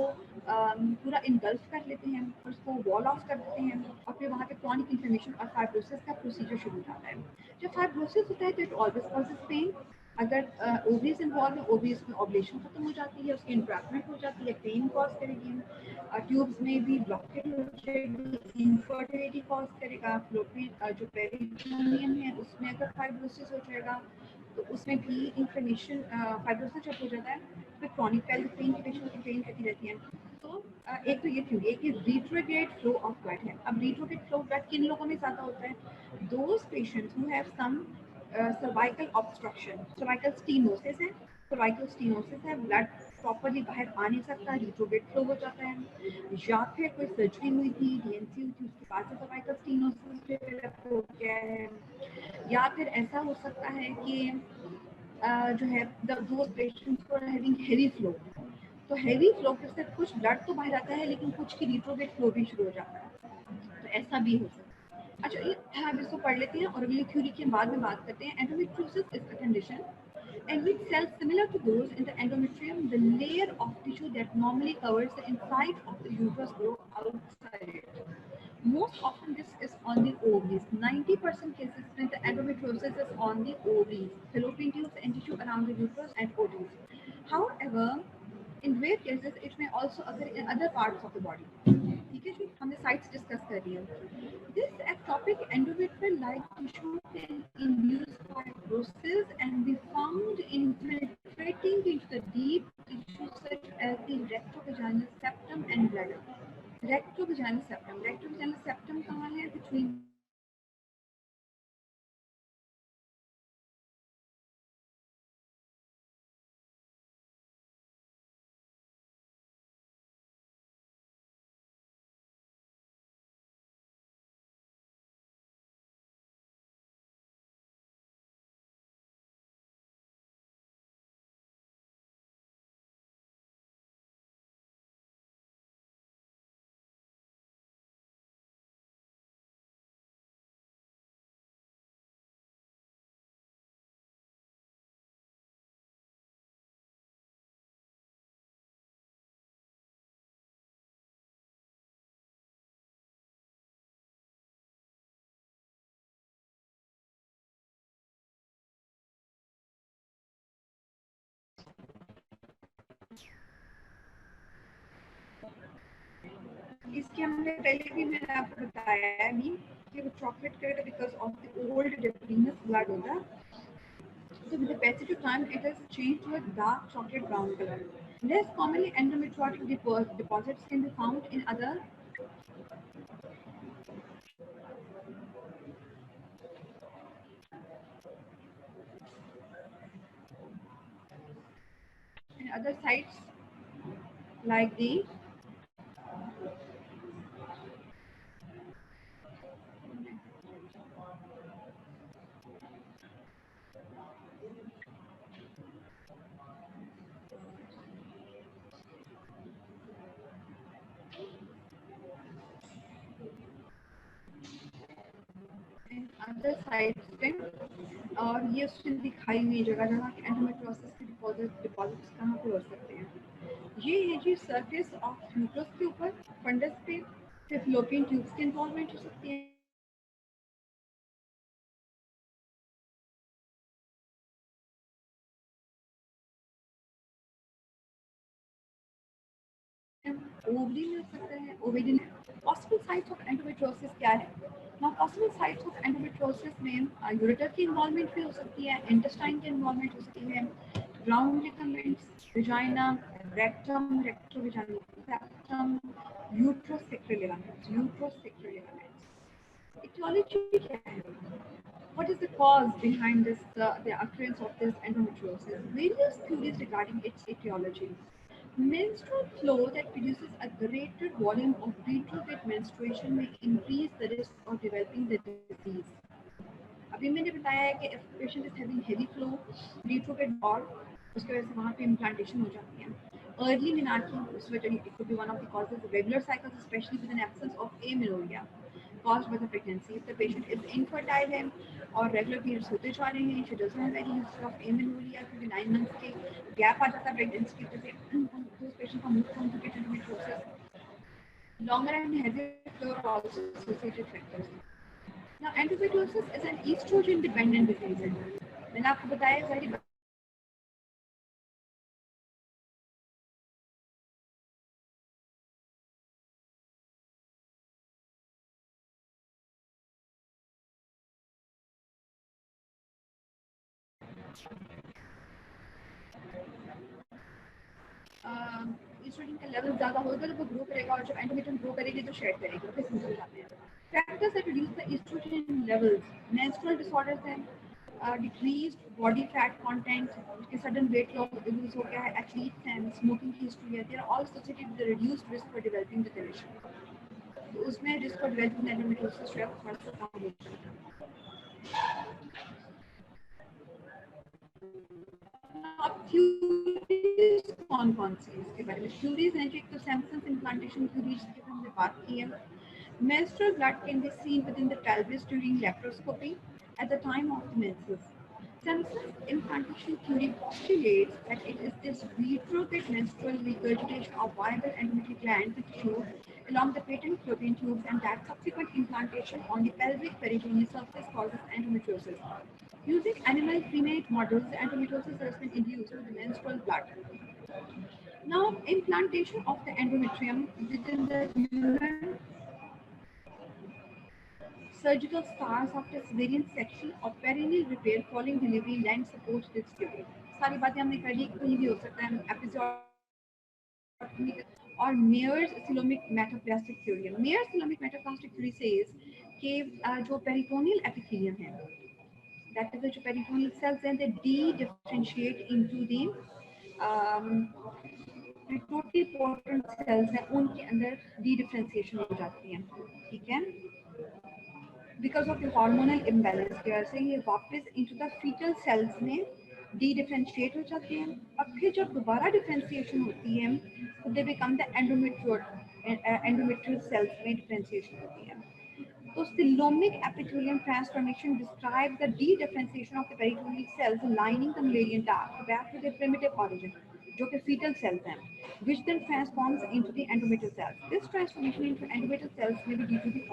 पूरा इनगल्फ कर लेते हैं और उसको वॉल ऑफ कर देते हैं, और फिर वहाँ पे क्रॉनिक इन्फ्लेमेशन और फाइब्रोसिस का प्रोसीजर शुरू हो जाता है। जब फाइब्रोसिस होता है तो इट ऑलवेज कॉजेज पेन। अगर ओवरीज इन्वॉल्व है, ओवरीज में ओवुलेशन खत्म हो जाती है, उसकी इंट्रैक्टमेंट हो जाती है, पेन कॉज करेगी, ट्यूब्स में भी ब्लॉकेज हो जाएगी, इनफर्टिलिटी कॉज करेगा, फ्लोपियन जो पेरिटोनियम है उसमें अगर फाइब्रोसिस हो जाएगा तो उसमें भी इन्फ्लेमेशन, फाइब्रोसिस जब हो जाता है तो क्रॉनिक पेल्विक पेन की पेशेंट की पेन रहती रहती है। तो एक तो ये थ्योरी है कि रिट्रोग्रेड फ्लो ऑफ ब्लड है। अब रिट्रोग्रेड फ्लो ऑफ ब्लड किन लोगों में ज़्यादा होता है? Those patients who have some cervical obstruction, cervical stenosis है, सर्वाइकल स्टीनोसिस है, ब्लड प्रॉपरली बाहर आ नहीं सकता, रिट्रोग्रेड फ्लो हो जाता है, या फिर कोई सर्जरी हुई थी, डीएनसी हुई थी, उसके बाद से सर्वाइकल स्टीनोसिस डेवलप हो गया है, या फिर ऐसा हो सकता है कि जो है दोज पेशेंट्स को हैविंग हेवी फ्लो, तो हेवी फ्लो के से कुछ ब्लड तो बाहर आता है लेकिन कुछ की रिट्रोग्रेड फ्लो भी शुरू हो जाता है, तो ऐसा भी हो सकता है। अच्छा, ये हम इसको पढ़ लेते हैं और अगली थ्योरी के बाद में बात करते हैं। Endometriosis is a condition in which cells similar to those in the endometrium, the layer of tissue that normally covers the inside of the uterus grow outside it. Most often this is on the ovaries. 90% cases when the endometriosis is on the ovaries, fallopian tubes and tissue around the uterus and ovaries. However, in rare cases it may also occur in other parts of the body. ठीक है जी, हमने sites discuss कर रही है. This ectopic endometrial like tissue can induce fibrosis and be found infiltrating into the deep tissue such as the rectovaginal septum and bladder. Rectovaginal septum. Rectovaginal septum कहाँ है? Between इसके हमने पहले भी मैंने आपको बताया है भी कि वो chocolate colour because of the old डिप्रीनस ब्लड होगा. So with the passage of time, it has changed to a dark chocolate brown color. Less commonly, endometriotic deposits can be found in other sites like the other sites पे. और ये उसने दिखाई हुई जगह जहाँ एंडोमेट्रोसिस के डिपॉजिट्स कहाँ पे हो सकते हैं. ये है जी सरफेस ऑफ यूट्रस के ऊपर फंडस पे. फिर फ्लोपियन ट्यूब्स की इन्वॉल्वमेंट हो सकती है. ओवरी में हो सकता है. Ovarian possible sites of endometriosis क्या है? ना पॉसिबल साइट्स ऑफ एंडोमेट्रोसिस में यूरेटर की इन्वॉल्वमेंट भी हो सकती है, इंटेस्टाइन की इन्वॉल्वमेंट हो सकती है, round ligaments, vagina, rectum, rectovaginal septum, uterosacral ligaments. Etiology क्या है? What is the cause behind this, the occurrence of this endometriosis? Various theories regarding its etiology. Menstrual flow that produces a greater volume of retrograde menstruation may increase the risk of developing the disease. अभी मैंने बताया है कि if patient is having heavy flow, retrograde और उसकी वजह से वहाँ पे implantation हो जाती है. Early menarche, it could be one of the causes. Regular cycles, especially with an absence of amenorrhea caused by the pregnancy. If the patient is infertile है और regular periods होते जा रहे हैं, she doesn't have any history of amenorrhea क्योंकि 9 months के gap आ जाता है pregnancy की वजह से, those patients are more prone to get endometriosis. Longer and heavier flow are also associated factors. Now, endometriosis is an estrogen-dependent disease. मैंने आपको बताया सारी estrogen का लेवल ज़्यादा होगा तो वो ग्रो करेगा और जब एंडोमेट्रियम ग्रो करेगी तो शेड करेगी. फिर सिंपल जाते हैं. Factors that reduce the estrogen levels. Menstrual disorders हैं, decreased body fat content, sudden weight loss हो गया है, athletes हैं, smoking की history है. They are all associated with the reduced risk for developing the condition. तो उसमें risk for developing endometriosis जो है वो थोड़ा सा कम हो जाता है. अब थ्योरीज कौन सी है इसके बारे में? थ्योरीज हैं जो एक तो सैमसंग इम्प्लांटेशन थ्योरी जिसकी हमने बात की है. Menstrual blood can be seen within the pelvis during laparoscopy at the time of the menses. Simpson's implantation theory postulates that it is this retrograde menstrual regurgitation of viable endometrial glands and tissue along the patent fallopian tubes, and that subsequent implantation on the pelvic peritoneal surface causes endometriosis. Using animal primate models, endometriosis has been induced with menstrual blood. Now, implantation of the endometrium within the uterine surgical scars after cesarean section or perineal repair following delivery lend support to this theory. सारी बातें हमने कर ली, कहीं भी हो सकता है episode और Meyer's coelomic metaplastic theory. Meyer's coelomic metaplastic theory says कि जो पेरिटोनियल एपिथेलियम है, that is the peritoneal cells, and they de-differentiate into the pluripotent cells हैं, उनके अंदर de-differentiation हो जाती है. ठीक है, because of the hormonal imbalance की वजह से ये वापस इनटू द फीटल सेल्स में डी डिफरेंशिएट हो जाते हैं, और फिर जब दोबारा डिफरेंशिएशन होती है तो they become the endometrial cells में डिफरेंशिएशन होती है. तो coelomic epithelium transformation describe the dedifferentiation of the peritoneal cells lining the Mullerian डार्क back to the primitive origin, जो कि फीटल सेल्स हैं, which then transforms into the endometrial cells. This transformation into endometrial cells may be due to the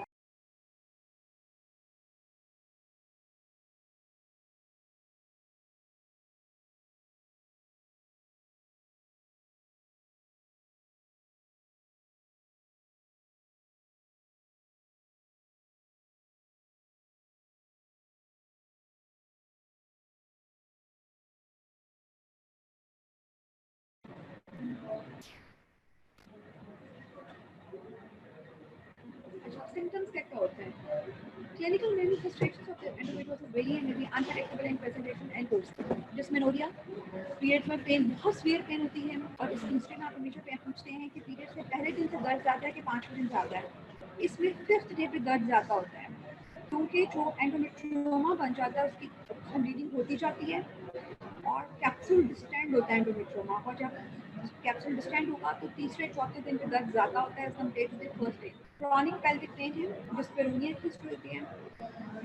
symptoms क्या होते हैं. Clinical manifestations of the endometriosis vary and may be unpredictable in presentation and course. Dysmenorrhea, periods में pen, बहुत severe pain होती है, और इस history में आप हमेशा पूछते हैं कि पीरियड से पहले दिन से दर्द ज़्यादा है कि 5वें दिन ज़्यादा है. इसमें 5th डे पे दर्द ज़्यादा होता है, क्योंकि जो एंडोमेट्रियोमा बन जाता है उसकी ब्लीडिंग होती जाती है और कैप्सूल डिस्टेंड होता है एंडोमेट्रियोमा, और जब कैप्सूल डिस्टेंड होगा तो तीसरे चौथे दिन पे दर्द ज़्यादा होता है compare to the first day. Chronic pelvic pain है, डिस्पेरोनिया की हिस्ट्री होती है.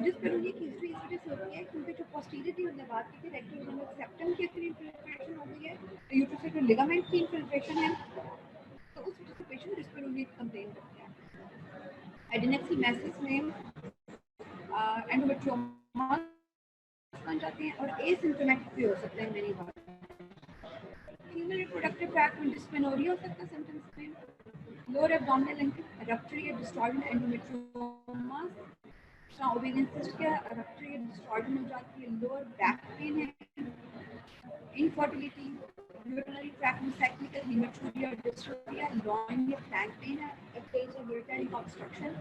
डिस्पेरोनिया की हिस्ट्री इस वजह से होती है क्योंकि जो पोस्टीरियरली हमने बात की थी, रेक्टोवेनल सेप्टम की इतनी इन्फिल्ट्रेशन हो गई है, यूट्रोसेक्टल लिगामेंट की इन्फिल्ट्रेशन है, तो उस वजह से पेशेंट डिस्पेरोनिया की कंप्लेन करते हैं. एडेनेक्सीमेसिस में एंडोमेट्रियोमा बन जाते हैं और एसिम्प्टोमेटिक भी हो सकते हैं मेरी बात. फीमेल रिप्रोडक्टिव ट्रैक्ट में डिस्मेनोरिया हो सकता है सिम्टम्स में. लोअर एब्डोमिनल लिंकेज रप्चर या डिस्टॉर्शन एंडोमेट्रियोमा, ओवेरियन सिस्ट का रप्चर या डिस्टॉर्शन हो जाती है. लोअर बैक पेन है, इनफर्टिलिटी, यूरिनरी ट्रैक्ट में साइक्लिकल हेमेटूरिया और डिस्ट्रोफिया, लॉइन या फ्लैंक पेन है, फेज ऑफ यूरिनरी ऑब्स्ट्रक्शन.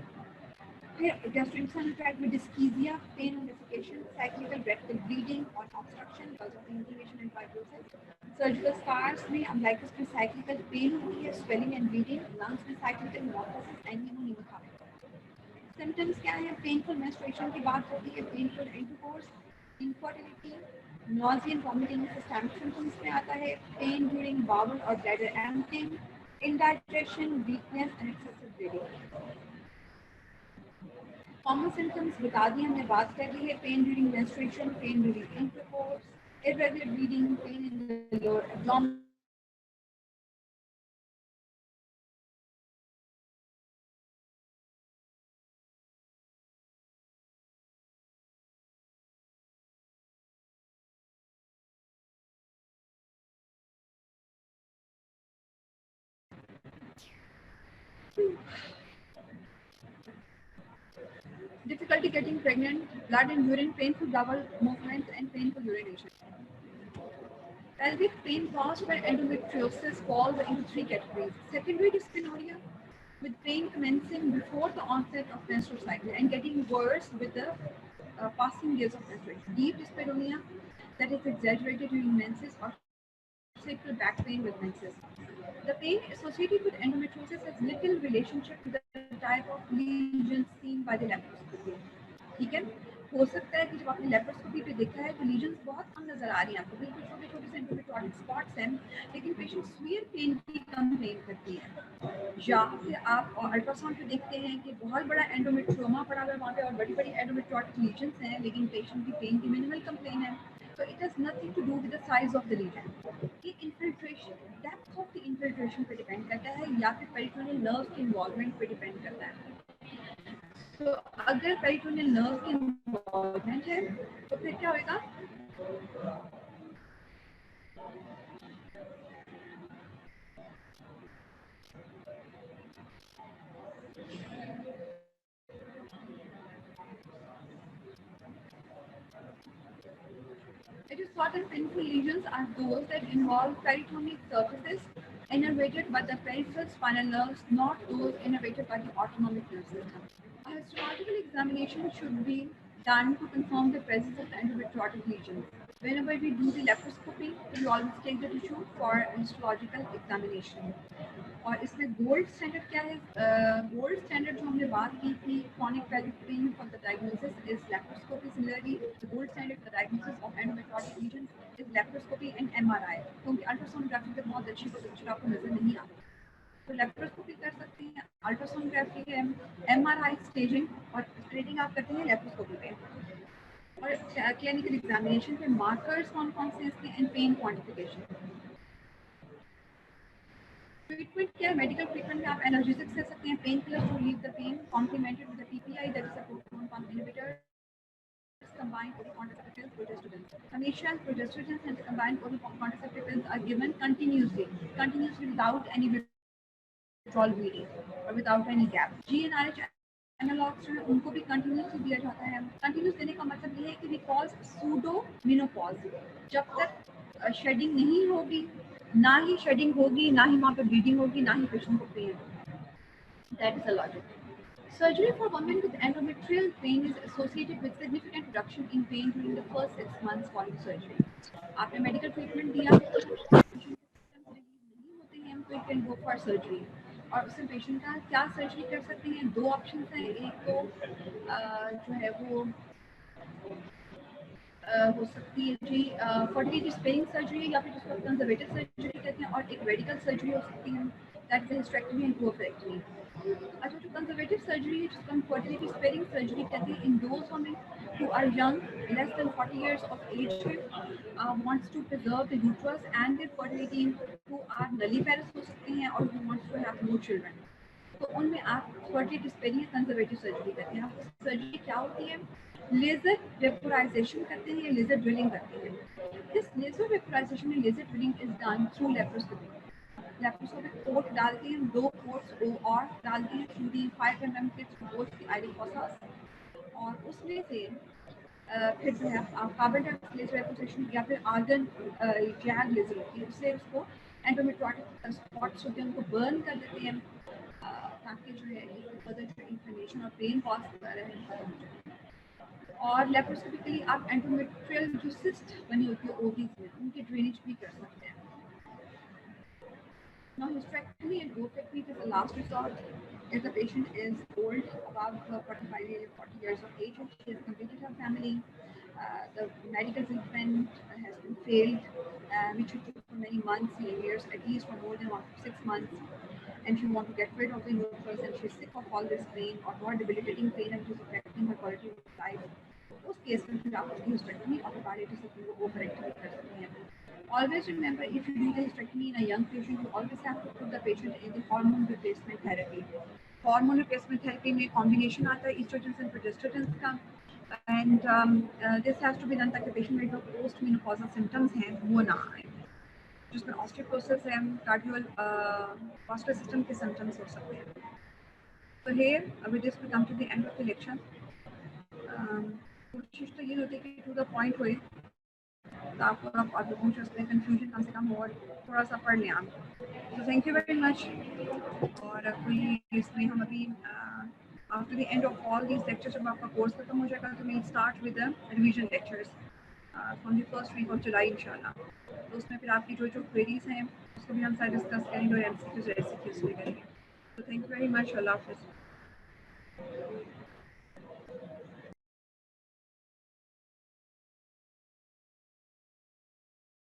फिर गैस्ट्रोइंटेस्टाइनल ट्रैक्ट में डिस्कीजिया, पेन और डेफिकेशन, साइक्लिकल रेक्टल ब्लीडिंग और obstruction because of inflammation and fibrosis. Surgical scars में अम्बिलिकस में साइक्लिकल पेन होती है, स्वेलिंग एंड ब्लीडिंग. लंग्स में साइक्लिकल हेमोसिस एंड न्यूमोनिया. सिम्टम्स क्या है? पेनफुल मेंस्ट्रुएशन की बात होती है, painful intercourse, infertility, nausea and vomiting systemic symptoms में आता है, पेन ड्यूरिंग बाउल और bladder emptying, indigestion, weakness and excessive bleeding. Common symptoms बता दिए हमने, बात कर ली है. Pen during menstruation, pen during intercourse, irregular bleeding, pain in the lower abdomen. Difficulty getting pregnant, blood and urine, painful bowel movements and painful urination. Pelvic pain caused by endometriosis falls into 3 categories. Secondary dysmenorrhea, with pain commencing before the onset of menstrual cycle and getting worse with the passing years of menstruation. Deep dysmenorrhea, that is exaggerated during menses, or sacral back pain with menses. The pain associated with endometriosis has little relationship to the type of lesions seen by the laparoscopy. ठीक है, हो सकता है कि जब आपने laparoscopy पे देखा है तो लीजन्स बहुत कम नजर आ रही हैं आपको, बिल्कुल छोटे छोटे से एंडोमेट्रियोटिक स्पॉट्स हैं, लेकिन पेशेंट स्वीयर पेन की कंप्लेन करती है. या फिर आप अल्ट्रासाउंड पे देखते हैं कि बहुत बड़ा एंडोमेट्रियोमा पड़ा हुआ है वहाँ पे और बड़ी बड़ी एंडोमेट्रियोटिक लीजन्स हैं, लेकिन पेशेंट की पेन की मिनिमल कंप्लेन है. So it has nothing to do with the size of the lesion. ये infiltration, depth of the infiltration पे depend करता है या फिर peritoneal nerve के involvement पे depend करता है. So अगर peritoneal nerve की involvement है तो फिर क्या होगा? It is thought that painful lesions are those that involve peritoneal surfaces innervated by the peripheral spinal nerves, not those innervated by the autonomic nerve system. A histological examination should be done to confirm the presence of the endometriotic lesions. Whenever we do the laparoscopy, we always take the tissue for histological examination. और इसमें gold standard क्या है? Gold standard जो हमने बात की थी chronic pelvic pain for the diagnosis is laparoscopy. Similarly, the gold standard for diagnosis of endometriotic lesions is laparoscopy and MRI. क्योंकि अल्ट्रासोनोग्राफी पे बहुत अच्छी पिक्चर आपको नजर नहीं आती, तो लेप्रोस्कोपी कर सकते हैं, अल्ट्रासोनोग्राफी है, MRI स्टेजिंग और स्टेजिंग आप करते हैं लेप्रोस्कोपी पे. और क्लिनिकल एग्जामिनेशन पे मार्कर्स कौन कौन से इसके एंड पेन क्वांटिफिकेशन. ट्रीटमेंट क्या है? मेडिकल ट्रीटमेंट में आप एनाल्जेसिक्स ले सकते हैं, pain killer to relieve the pain, complemented with PPI that is a proton pump inhibitor combined oral contraceptive pills, progesterone. Hamisha progesterone and combined oral contraceptive pills are given continuously without any withdrawal bleeding or without any gap. GnRH analogs जो है उनको भी continuously दिया जाता है. Continuous देने का मतलब ये है कि वी कॉज सूडो मेनोपॉज. जब तक शेडिंग नहीं होगी, ना ही शेडिंग होगी, ना ही वहाँ पे ब्लीडिंग होगी, ना ही पेशेंट को पेन होगी. That is the logic. Surgery for women with endometrial pain is associated with significant reduction in pain during the first 6 months following surgery. आपने medical treatment दिया, नहीं होते हैं तो you can go for surgery. और उससे patient का क्या सर्जरी कर सकते हैं? दो ऑप्शन हैं. एक तो जो है वो हो सकती है जी फर्टिलिटी स्पेयरिंग सर्जरी या फिर जिसको कंजर्वेटिव सर्जरी कहते हैं, और एक रेडिकल सर्जरी हो सकती है दैट इज हिस्टेरेक्टमी एंड ओवरेक्टमी. अच्छा, जो कंजर्वेटिव सर्जरी है जिसको हम फर्टिलिटी स्पेयरिंग सर्जरी कहते हैं, in those women who are young, less than 40 years of age, wants to preserve the uterus and their fertility, who are nulliparous हो सकते हैं और who wants to have more children. तो उनमें आप fertility sparing या कंजर्वेटिव सर्जरी करते हैं. सर्जरी क्या होती है? लेजर वेपोराइजेशन करते हैं या लेजर ड्रिलिंग करते हैं. This laser vaporisation and laser drilling is done through laparoscopy. Laparoscopic port डालते हैं, 2 पोर्ट्स और डालते हैं थ्रू दी 5 mm के पोर्ट्स की आइडियल फॉसास, और उसमें से फिर जो है कार्बन डाइऑक्साइड लेजर वेपोराइजेशन या फिर आर्गन जैग लेजर होती है, उससे उसको एंडोमेट्रियोटिक स्पॉट्स होते हैं उनको बर्न कर देते हैं ताकि जो है फर्दर जो इन्फ्लेमेशन और पेन कॉज कर रहे हैं. और लेप्रोस्कोपिकली आप एंडोमेट्रियल जो सिस्ट बनी होती है ओवरीज में, उनकी ड्रेनेज भी कर सकते हैं. Now, hysterectomy and ovectomy is the last resort if the patient is old, above 40 years of age, and she has completed her family. The medical treatment has been failed, which she took for many months, years, at least for more than 6 months. And she wants to get rid of the uterus, and she's sick of all this pain or more debilitating pain, and which is affecting her quality of life. उस case में फिर आप उसकी hysterectomy और palliative support को ओवरेक्टमी कर सकते हैं. Always remember, if you do the hysterectomy in a young patient, you always have to put the patient in the hormone replacement therapy. Hormone replacement therapy में combination आता है estrogens and progestins का, and this has to be done ताकि patient में जो post menopausal symptoms हैं वो ना आए, जिसमें osteoporosis है, cardiac vascular system के symptoms हो सकते हैं. So here with this we come to the end of the lecture. कोशिश तो ये होती है कि to the point होए, आपको आप और पूछ सकते हैं, कंफ्यूजन कम से कम हो और थोड़ा सा पढ़ लें आप. तो थैंक यू वेरी मच. और कोई इसमें हम अभी after the end of all these lectures जब आपका कोर्स खत्म हो जाएगा तो we start with the revision lectures from the first week of July इंशाल्लाह. तो उसमें फिर आपकी जो क्वेरीज हैं उसको भी हम सारे डिस्कस करेंगे और MCQs भी करेंगे. तो थैंक यू वेरी मच. अल्लाह हाफिज़.